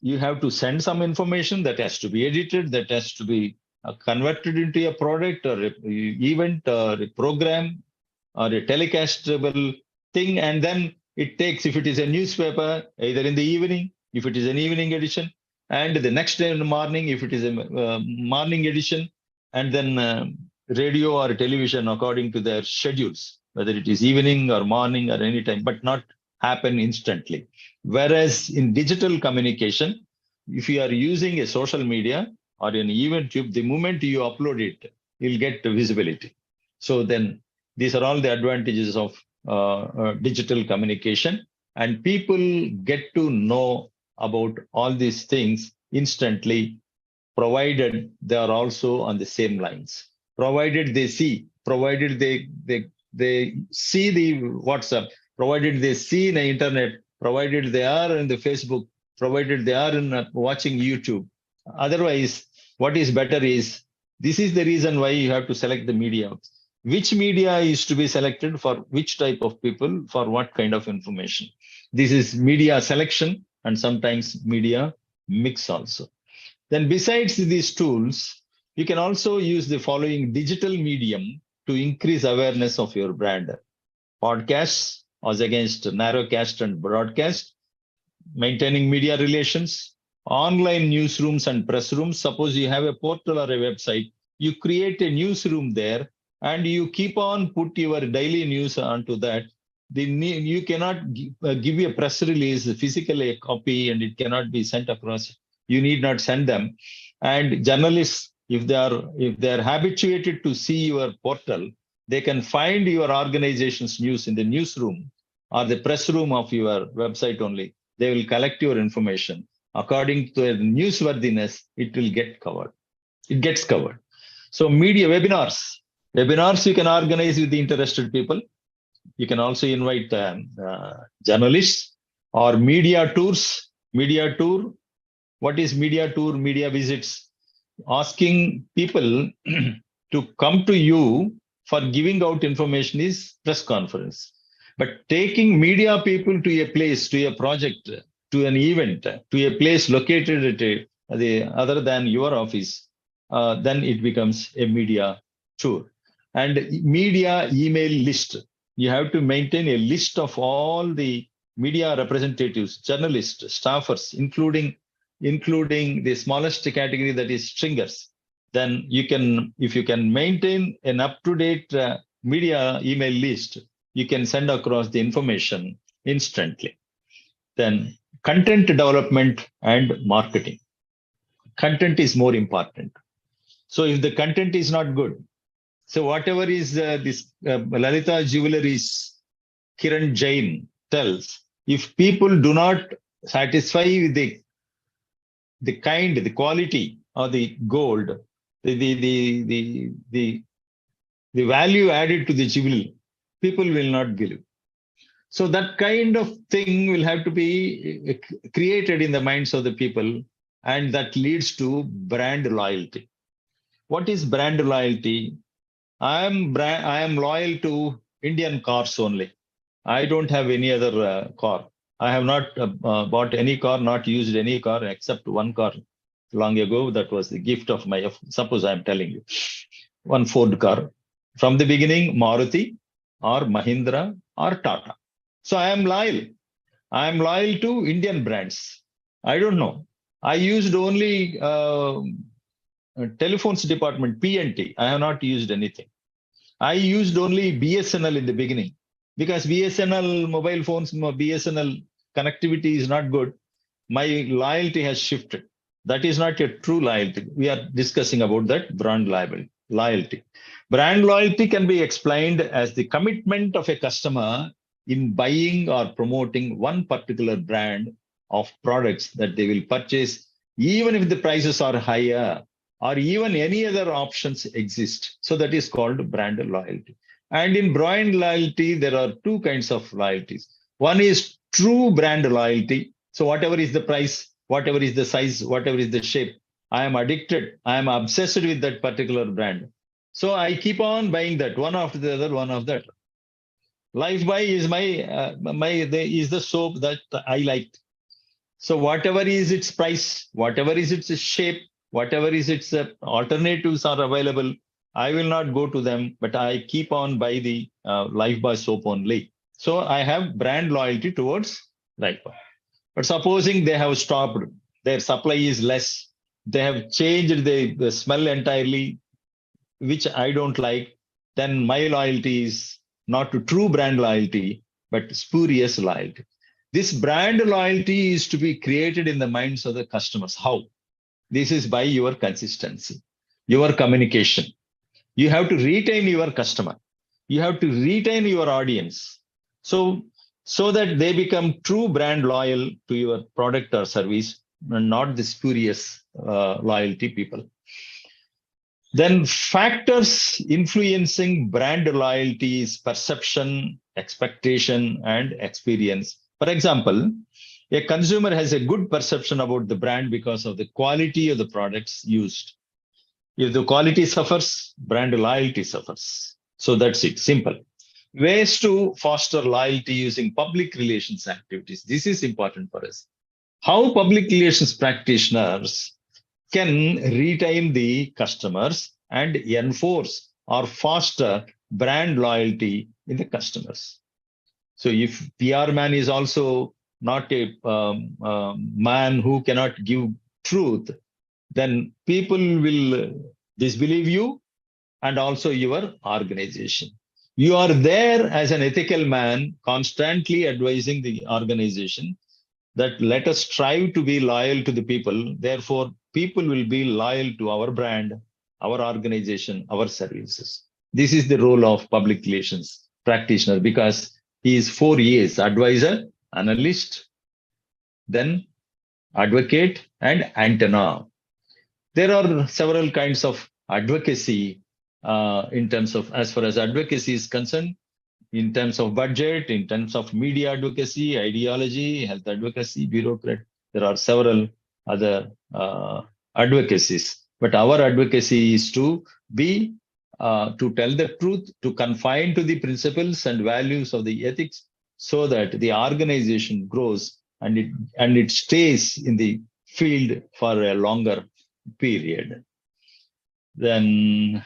you have to send some information that has to be edited, that has to be converted into a product or an event or a program or a telecastable thing. And then it takes, if it is a newspaper, either in the evening, if it is an evening edition, and the next day in the morning, if it is a morning edition, and then radio or television according to their schedules, whether it is evening or morning or any time, but not happen instantly. Whereas in digital communication, if you are using a social media or an event tube, the moment you upload it, you'll get visibility. So then these are all the advantages of digital communication, and people get to know about all these things instantly, provided they are also on the same lines. Provided they see, provided they see the WhatsApp, provided they see the internet, provided they are in the Facebook, provided they are in watching YouTube. Otherwise, what is better is, this is the reason why you have to select the media. Which media is to be selected for which type of people, for what kind of information. This is media selection and sometimes media mix also. Then besides these tools, you can also use the following digital medium to increase awareness of your brand. Podcasts as against narrowcast and broadcast, maintaining media relations, online newsrooms and press rooms. Suppose you have a portal or a website, you create a newsroom there and you keep on put your daily news onto that. You cannot give a press release, physically a copy, and it cannot be sent across. You need not send them. And journalists, if they are habituated to see your portal, they can find your organization's news in the newsroom or the press room of your website only. They will collect your information. According to their newsworthiness, it will get covered. It gets covered. So media webinars you can organize with the interested people. You can also invite journalists or media tours. Media tour. What is media tour? Media visits. Asking people to come to you for giving out information is press conference. But taking media people to a place, to a project, to an event, to a place located at other than your office, then it becomes a media tour. And media email list. You have to maintain a list of all the media representatives, journalists, staffers, including the smallest category, that is stringers. Then you can, if you can maintain an up-to-date media email list, you can send across the information instantly. Then content development and marketing. Content is more important. So if the content is not good, so whatever is this Lalita Jewelry's Kiran Jain tells, if people do not satisfy with the quality of the gold, the value added to the jewelry, people will not believe. So that kind of thing will have to be created in the minds of the people, and that leads to brand loyalty. What is brand loyalty? I am loyal to Indian cars only. I don't have any other car. I have not bought any car, not used any car except one car long ago. That was the gift of my, suppose I'm telling you, one Ford car. From the beginning, Maruti or Mahindra or Tata. So I am loyal. I am loyal to Indian brands. I don't know. I used only telephones department, P&T. I have not used anything. I used only BSNL in the beginning because BSNL mobile phones, BSNL connectivity is not good. My loyalty has shifted. That is not a true loyalty. We are discussing about that brand loyalty. Brand loyalty can be explained as the commitment of a customer in buying or promoting one particular brand of products that they will purchase, even if the prices are higher or even any other options exist. So that is called brand loyalty. And in brand loyalty, there are two kinds of loyalties. One is true brand loyalty. So whatever is the price, whatever is the size, whatever is the shape, I am addicted. I am obsessed with that particular brand. So I keep on buying that one after the other, one of that. Lifebuoy is is the soap that I like. So whatever is its price, whatever is its shape, whatever is its alternatives are available, I will not go to them, but I keep on buy the Lifebuoy soap only. So I have brand loyalty towards Lifebuoy. But supposing they have stopped, their supply is less, they have changed the smell entirely, which I don't like, then my loyalty is not to true brand loyalty, but spurious loyalty. This brand loyalty is to be created in the minds of the customers. How? This is by your consistency, your communication. You have to retain your customer. You have to retain your audience. So that they become true brand loyal to your product or service, and not the spurious loyalty people. Then factors influencing brand loyalty is perception, expectation, and experience. For example, a consumer has a good perception about the brand because of the quality of the products used. If the quality suffers, brand loyalty suffers. So that's it, simple. Ways to foster loyalty using public relations activities. This is important for us. How public relations practitioners can retain the customers and enforce or foster brand loyalty in the customers. So if PR man is also not a man who cannot give truth, then people will disbelieve you and also your organization. You are there as an ethical man, constantly advising the organization that let us strive to be loyal to the people. Therefore, people will be loyal to our brand, our organization, our services. This is the role of public relations practitioner because he is 4 years advisor, analyst, then advocate, and antenna. There are several kinds of advocacy in terms of, as far as advocacy is concerned, in terms of budget, in terms of media advocacy, ideology, health advocacy, bureaucrat. There are several other advocacies. But our advocacy is to be, to tell the truth, to confine to the principles and values of the ethics so that the organization grows and it stays in the field for a longer period. Then,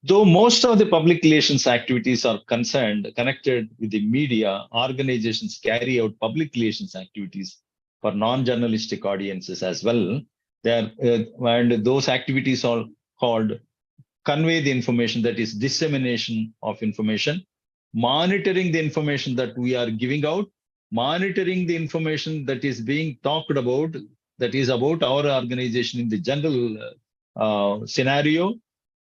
though most of the public relations activities are connected with the media, organizations carry out public relations activities for non-journalistic audiences as well. And those activities are called convey the information, that is dissemination of information, monitoring the information that we are giving out, monitoring the information that is being talked about, that is about our organization in the general scenario,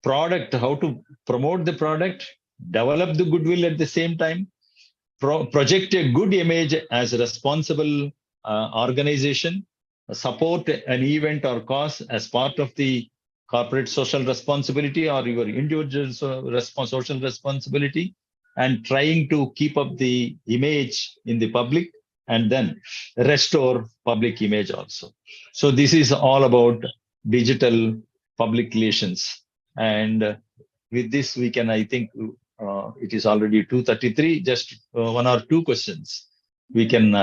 product, how to promote the product, develop the goodwill at the same time, project a good image as a responsible organization, support an event or cause as part of the corporate social responsibility or your individual social responsibility, and trying to keep up the image in the public and then restore public image also. So this is all about digital public relations. And with this, we can, I think, it is already 2:33, just one or two questions we can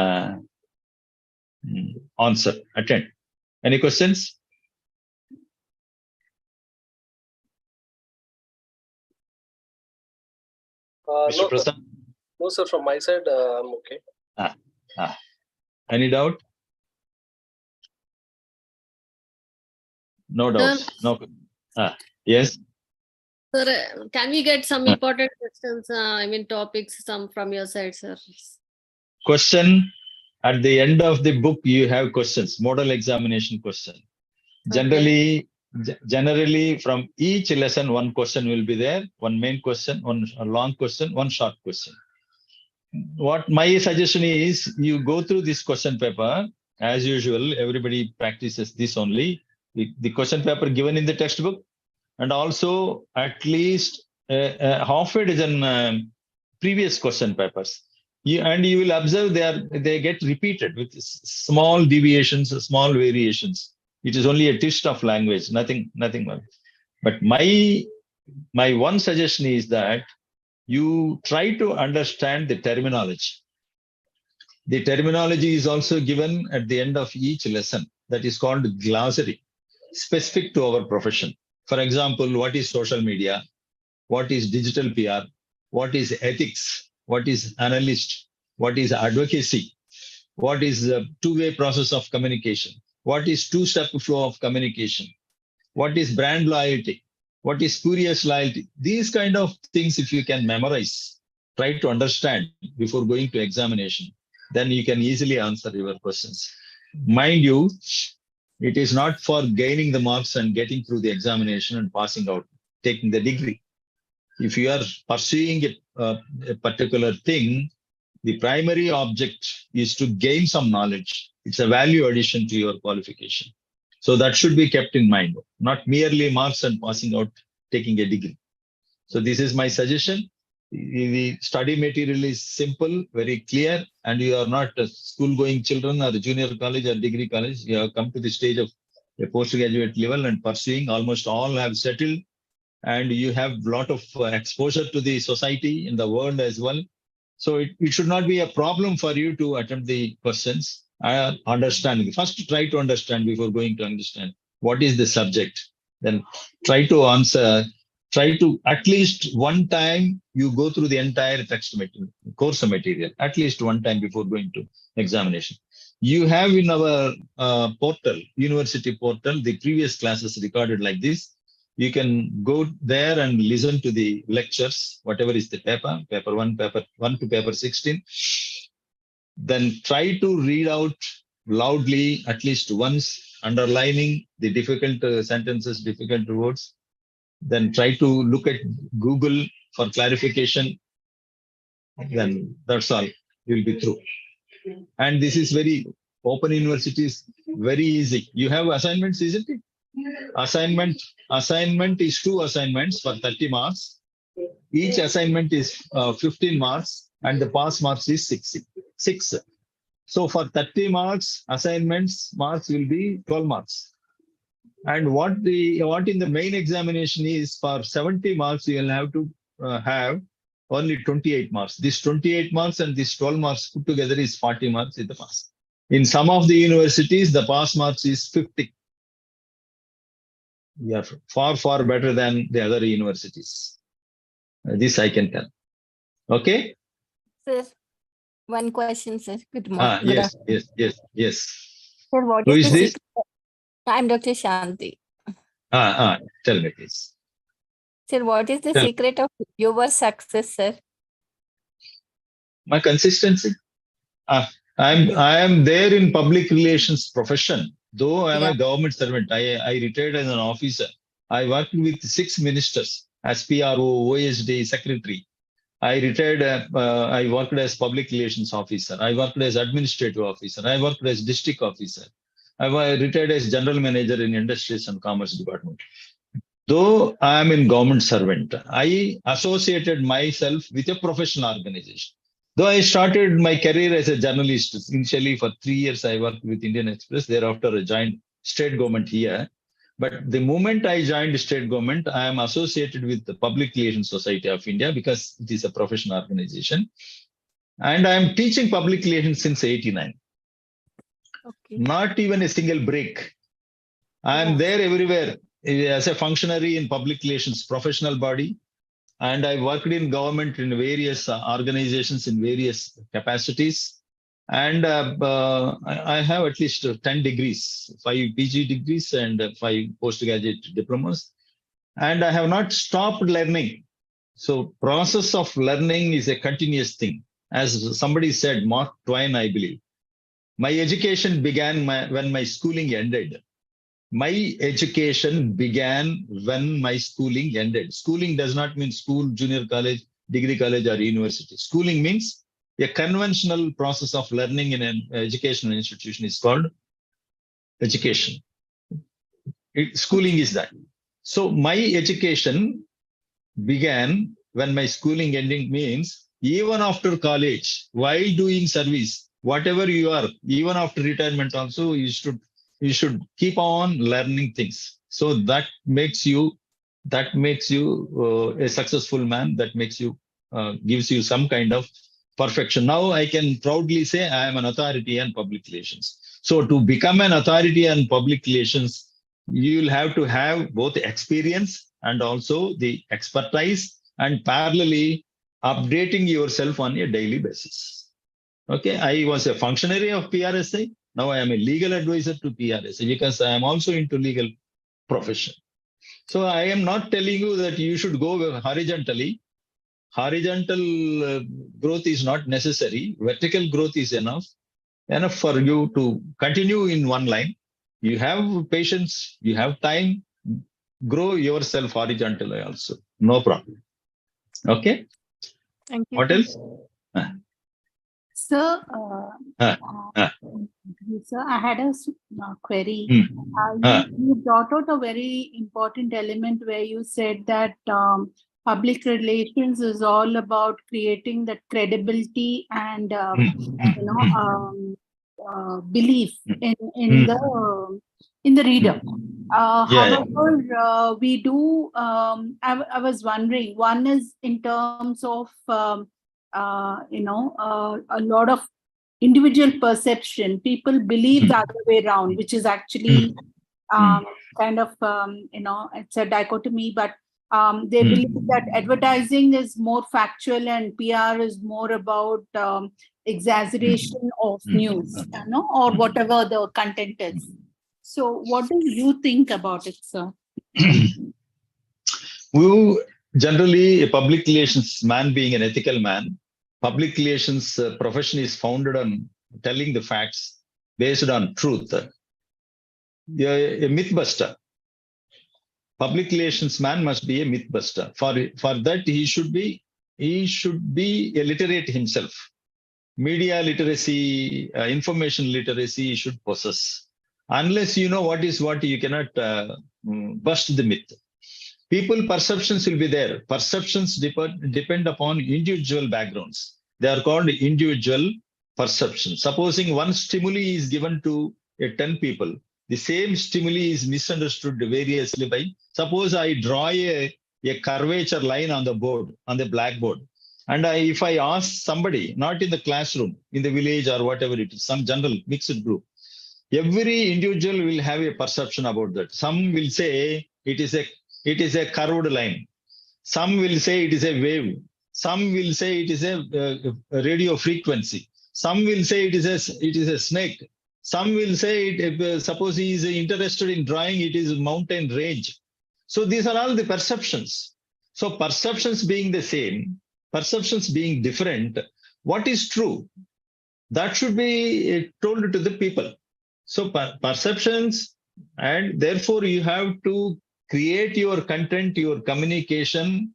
answer, attend. Any questions? Mr. Prasad? No, sir, from my side, I'm okay. Any doubt? No doubts. No. Yes. Sir, can we get some important questions? Topics, some from your side, sir. Question. At the end of the book, you have questions, model examination question. Generally, from each lesson, one question will be there, one main question, one long question, one short question. What my suggestion is, you go through this question paper. As usual, everybody practices this only. The question paper given in the textbook, and also at least half a dozen previous question papers. You will observe they get repeated with small deviations, small variations. It is only a twist of language, nothing more. But my one suggestion is that you try to understand the terminology. The terminology is also given at the end of each lesson. That is called glossary, specific to our profession. For example, what is social media? What is digital PR? What is ethics? What is analyst? What is advocacy? What is the two-way process of communication? What is two-step flow of communication? What is brand loyalty? What is spurious loyalty? These kind of things, if you can memorize, try to understand before going to examination, then you can easily answer your questions. Mind you, it is not for gaining the marks and getting through the examination and passing out, taking the degree. If you are pursuing a particular thing, the primary object is to gain some knowledge. It's a value addition to your qualification. So that should be kept in mind, not merely marks and passing out, taking a degree. So this is my suggestion. The study material is simple, very clear, and you are not school-going children or junior college or degree college. You have come to the stage of a postgraduate level and pursuing. Almost all have settled, and you have a lot of exposure to the society in the world as well. So it should not be a problem for you to attempt the questions understanding. First, try to understand before going to understand what is the subject. Then try to answer. Try to at least one time you go through the entire text material, course material, at least one time before going to examination. You have in our portal, university portal, the previous classes recorded like this. You can go there and listen to the lectures, whatever is the paper 1 to paper 16. Then try to read out loudly at least once, underlining the difficult sentences, difficult words. Then try to look at Google for clarification. Then that's all. You'll be through. And this is very open universities, very easy. You have assignments, isn't it? Assignment is 2 assignments for 30 marks. Each assignment is 15 marks, and the pass marks is 6. So for 30 marks, assignments marks will be 12 marks. And what in the main examination is for 70 marks, you will have to have only 28 marks. This 28 marks and this 12 marks put together is 40 marks in the pass. In some of the universities, the pass marks is 50. Yeah, far, far better than the other universities. This I can tell. Okay? Sir, one question, sir. Good morning. Yes. Sir, what Who is is the this? secret? I'm Dr. Shanti. Tell me, please. Sir, what is the Tell. secret of your success, sir? My consistency. I am there in public relations profession. Though I am a government servant, I retired as an officer. I worked with 6 ministers as PRO, OSD, secretary. I retired. I worked as public relations officer. I worked as administrative officer. I worked as district officer. I retired as general manager in industries and commerce department. Though I am in government servant, I associated myself with a professional organization. Though I started my career as a journalist, initially for 3 years I worked with Indian Express. Thereafter I joined state government here. But the moment I joined state government, I am associated with the Public Relations Society of India because it is a professional organization. And I am teaching public relations since 89. Okay. Not even a single break. I am there everywhere as a functionary in public relations professional body. And I worked in government in various organizations in various capacities. And I have at least 10 degrees, 5 PG degrees and 5 postgraduate diplomas. And I have not stopped learning. So process of learning is a continuous thing. As somebody said, Mark Twain, I believe. My education began when my schooling ended. My education began when my schooling ended. Schooling does not mean school, junior college, degree college, or university. Schooling means a conventional process of learning in an educational institution is called education. Schooling is that. So my education began when my schooling ending means even after college, while doing service, whatever you are, even after retirement also, you should keep on learning things. So that makes you a successful man. That makes you gives you some kind of perfection. Now I can proudly say I am an authority on public relations. So to become an authority on public relations, you will have to have both experience and also the expertise, and parallelly updating yourself on a daily basis. Okay, I was a functionary of PRSI. Now I am a legal advisor to PRSI because I am also into legal profession. So I am not telling you that you should go horizontally. Horizontal growth is not necessary. Vertical growth is enough for you to continue in one line. You have patience, you have time, grow yourself horizontally also. No problem. Okay. Thank you. What else? Sir, sir, I had a query. You brought out a very important element where you said that public relations is all about creating that credibility and belief in the reader. However, we do. I was wondering. One is in terms of a lot of individual perception. People believe the other way around, which is actually kind of, it's a dichotomy, but they believe that advertising is more factual and PR is more about exaggeration of news, or whatever the content is. So what do you think about it, sir? Generally, a public relations man being an ethical man, public relations profession is founded on telling the facts based on truth. A mythbuster. Public relations man must be a mythbuster. For that, he should be a literate himself. Media literacy, information literacy he should possess. Unless you know what is what, you cannot bust the myth. People perceptions will be there. Perceptions depend upon individual backgrounds. They are called individual perceptions. Supposing one stimuli is given to 10 people, the same stimuli is misunderstood variously by, suppose I draw a curvature line on the board, on the blackboard. And if I ask somebody, not in the classroom, in the village or whatever it is, some general mixed group, every individual will have a perception about that. Some will say it is a curved line. Some will say it is a wave. Some will say it is a radio frequency. Some will say it is a snake. Some will say suppose he is interested in drawing, it is mountain range. So these are all the perceptions. So perceptions being the same, perceptions being different, what is true? That should be told to the people. So perceptions, and therefore you have to create your content, your communication,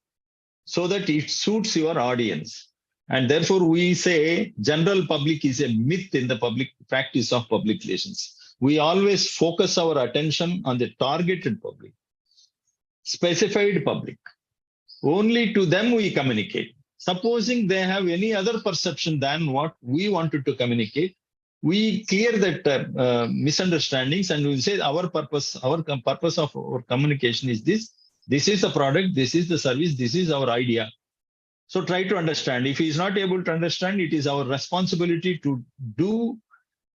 so that it suits your audience. And therefore we say general public is a myth in the public practice of public relations. We always focus our attention on the targeted public, specified public. Only to them we communicate. Supposing they have any other perception than what we wanted to communicate, we clear that misunderstandings and we say our purpose of our communication is this. This is the product, this is the service, this is our idea. So try to understand. If he is not able to understand, it is our responsibility to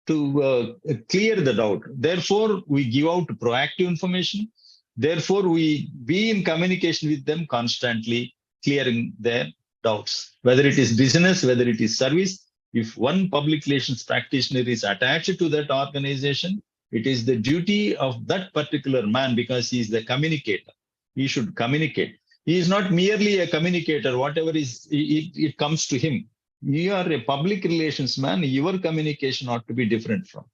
clear the doubt. Therefore, we give out proactive information. Therefore, we be in communication with them constantly, clearing their doubts. Whether it is business, whether it is service, if one public relations practitioner is attached to that organization, it is the duty of that particular man, because he is the communicator. He should communicate. He is not merely a communicator, whatever is, it comes to him. You are a public relations man, your communication ought to be different from.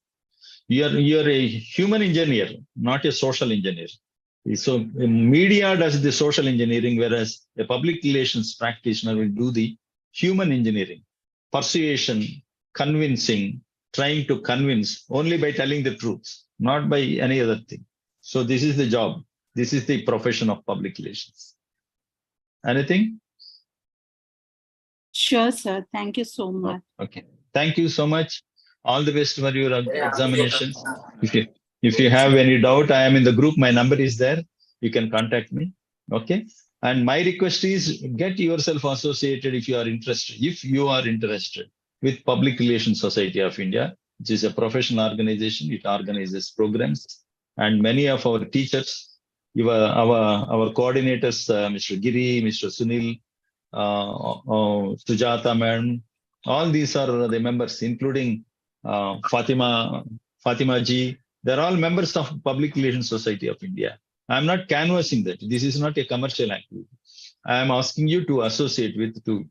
You are a human engineer, not a social engineer. So media does the social engineering, whereas a public relations practitioner will do the human engineering. Persuasion, convincing, trying to convince only by telling the truth, not by any other thing. So this is the job. This is the profession of public relations. Anything? Sure, sir. Thank you so much. Okay. Thank you so much. All the best for your examinations. If you have any doubt, I am in the group. My number is there. You can contact me. Okay. And my request is get yourself associated if you are interested. If you are interested with Public Relations Society of India, which is a professional organization, it organizes programs, and many of our teachers, our coordinators, Mr. Giri, Mr. Sunil, Sujata Madam, all these are the members, including Fatima ji. They're all members of Public Relations Society of India. I'm not canvassing that. This is not a commercial activity. I am asking you to associate with, to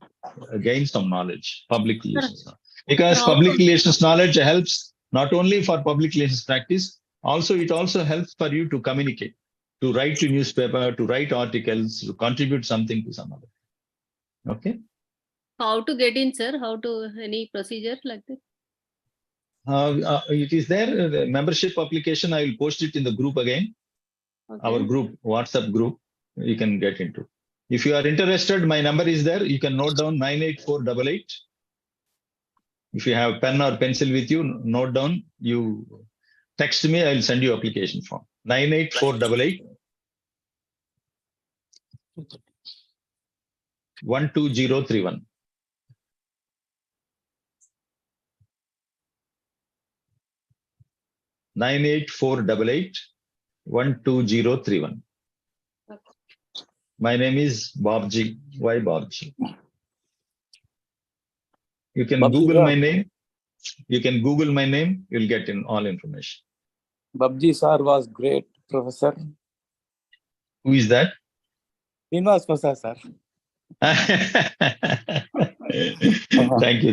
gain some knowledge, public relations. Because public relations knowledge helps not only for public relations practice, it also helps for you to communicate, to write to newspaper, to write articles, to contribute something to some other. Okay. How to get in, sir? How to, any procedure like that? It is there, the membership application. I will post it in the group again. Okay. Our group, WhatsApp group, you can get into. If you are interested, my number is there. You can note down 98488. If you have pen or pencil with you, note down. You text me, I will send you application form. 98488 12031. 98488 12031. My name is Babji. Why Babji? You can Babji, Google sir. my name. You can Google my name. You'll get in all information. Babji sir was great professor. Who is that? Srinivas Prasad sir. Thank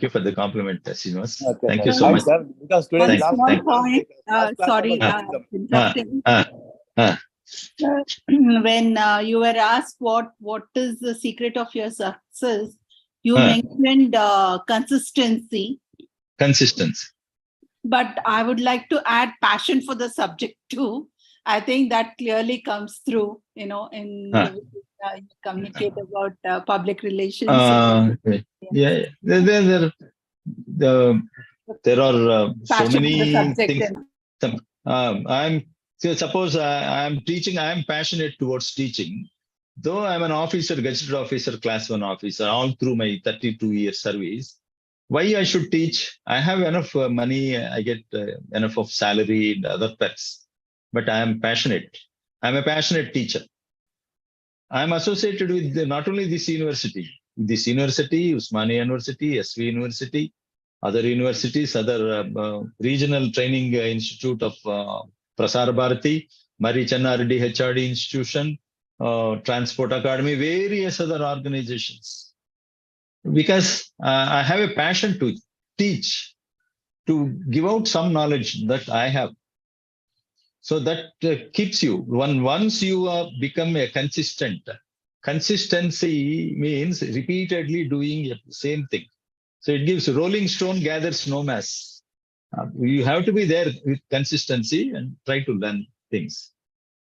you for the compliment, Srinivas. Okay, Thank sir. you so Thanks, much. sir. Because today One Thank- last small thank- point, last class sorry, about tourism. interrupting. When you were asked what is the secret of your success, you mentioned consistency. Consistency. But I would like to add passion for the subject too. I think that clearly comes through, in the way you communicate about public relations. Yeah, there are so Passion for the many subject. things. Suppose I'm teaching. I'm passionate towards teaching. Though I'm an officer, gazetted officer, class 1 officer, all through my 32 year service. Why I should teach? I have enough money. I get enough of salary and other perks. But I am passionate. I'm a passionate teacher. I'm associated with not only this university, Usmania University, SV University, other universities, other regional training institute of Prasar Bharati, Mari Channa Reddy HRD institution, Transport Academy, various other organizations. Because I have a passion to teach, to give out some knowledge that I have. So that keeps you, once you become a consistency means repeatedly doing the same thing. So it gives rolling stone gathers no mass. You have to be there with consistency and try to learn things.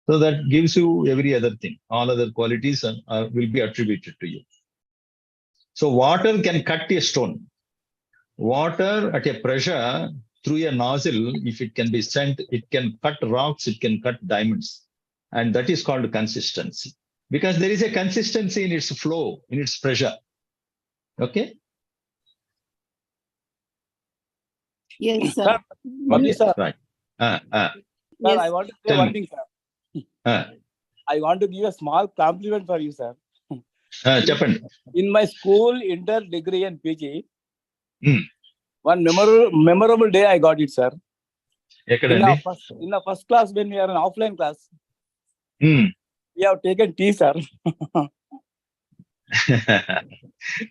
So that gives you every other thing. All other qualities will be attributed to you. So water can cut a stone. Water at a pressure through a nozzle, if it can be sent, it can cut rocks, it can cut diamonds. And that is called consistency. Because there is a consistency in its flow, in its pressure. Okay? Yes, sir. Sir, Babji sir. Right. Sir, Yes. I want to say Tell one me. thing, sir. I want to give a small compliment for you, sir. Chappan. In my school, inter, degree, and PG, Hmm. one memorable day I got it, sir. In Ekkadandi? the first class, when we are in offline class, Hmm. we have taken tea, sir.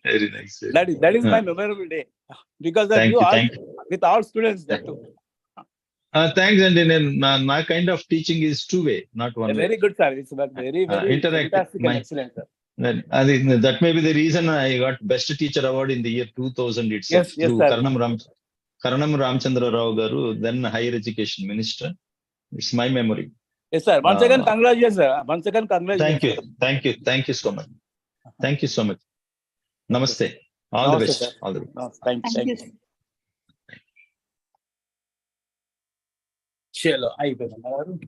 Very nice. That is my memorable day. Because of Thank you, you, all, thank with all students, that too. Thanks, and in my kind of teaching is two-way, not one way. Very good, sir. It's very, very Interactive. fantastic and excellent, sir. I think that may be the reason I got Best Teacher Award in the year 2000 itself through sir. Karanam Ramchandra Rao Garu, then Higher Education Minister. It's my memory. Yes, sir. Once again, congratulations, sir. Once again, congratulations. Thank you so much. Thank you so much. Namaste. All Namaste, the best. sir. All the best. No, thank you. Chalo, I will.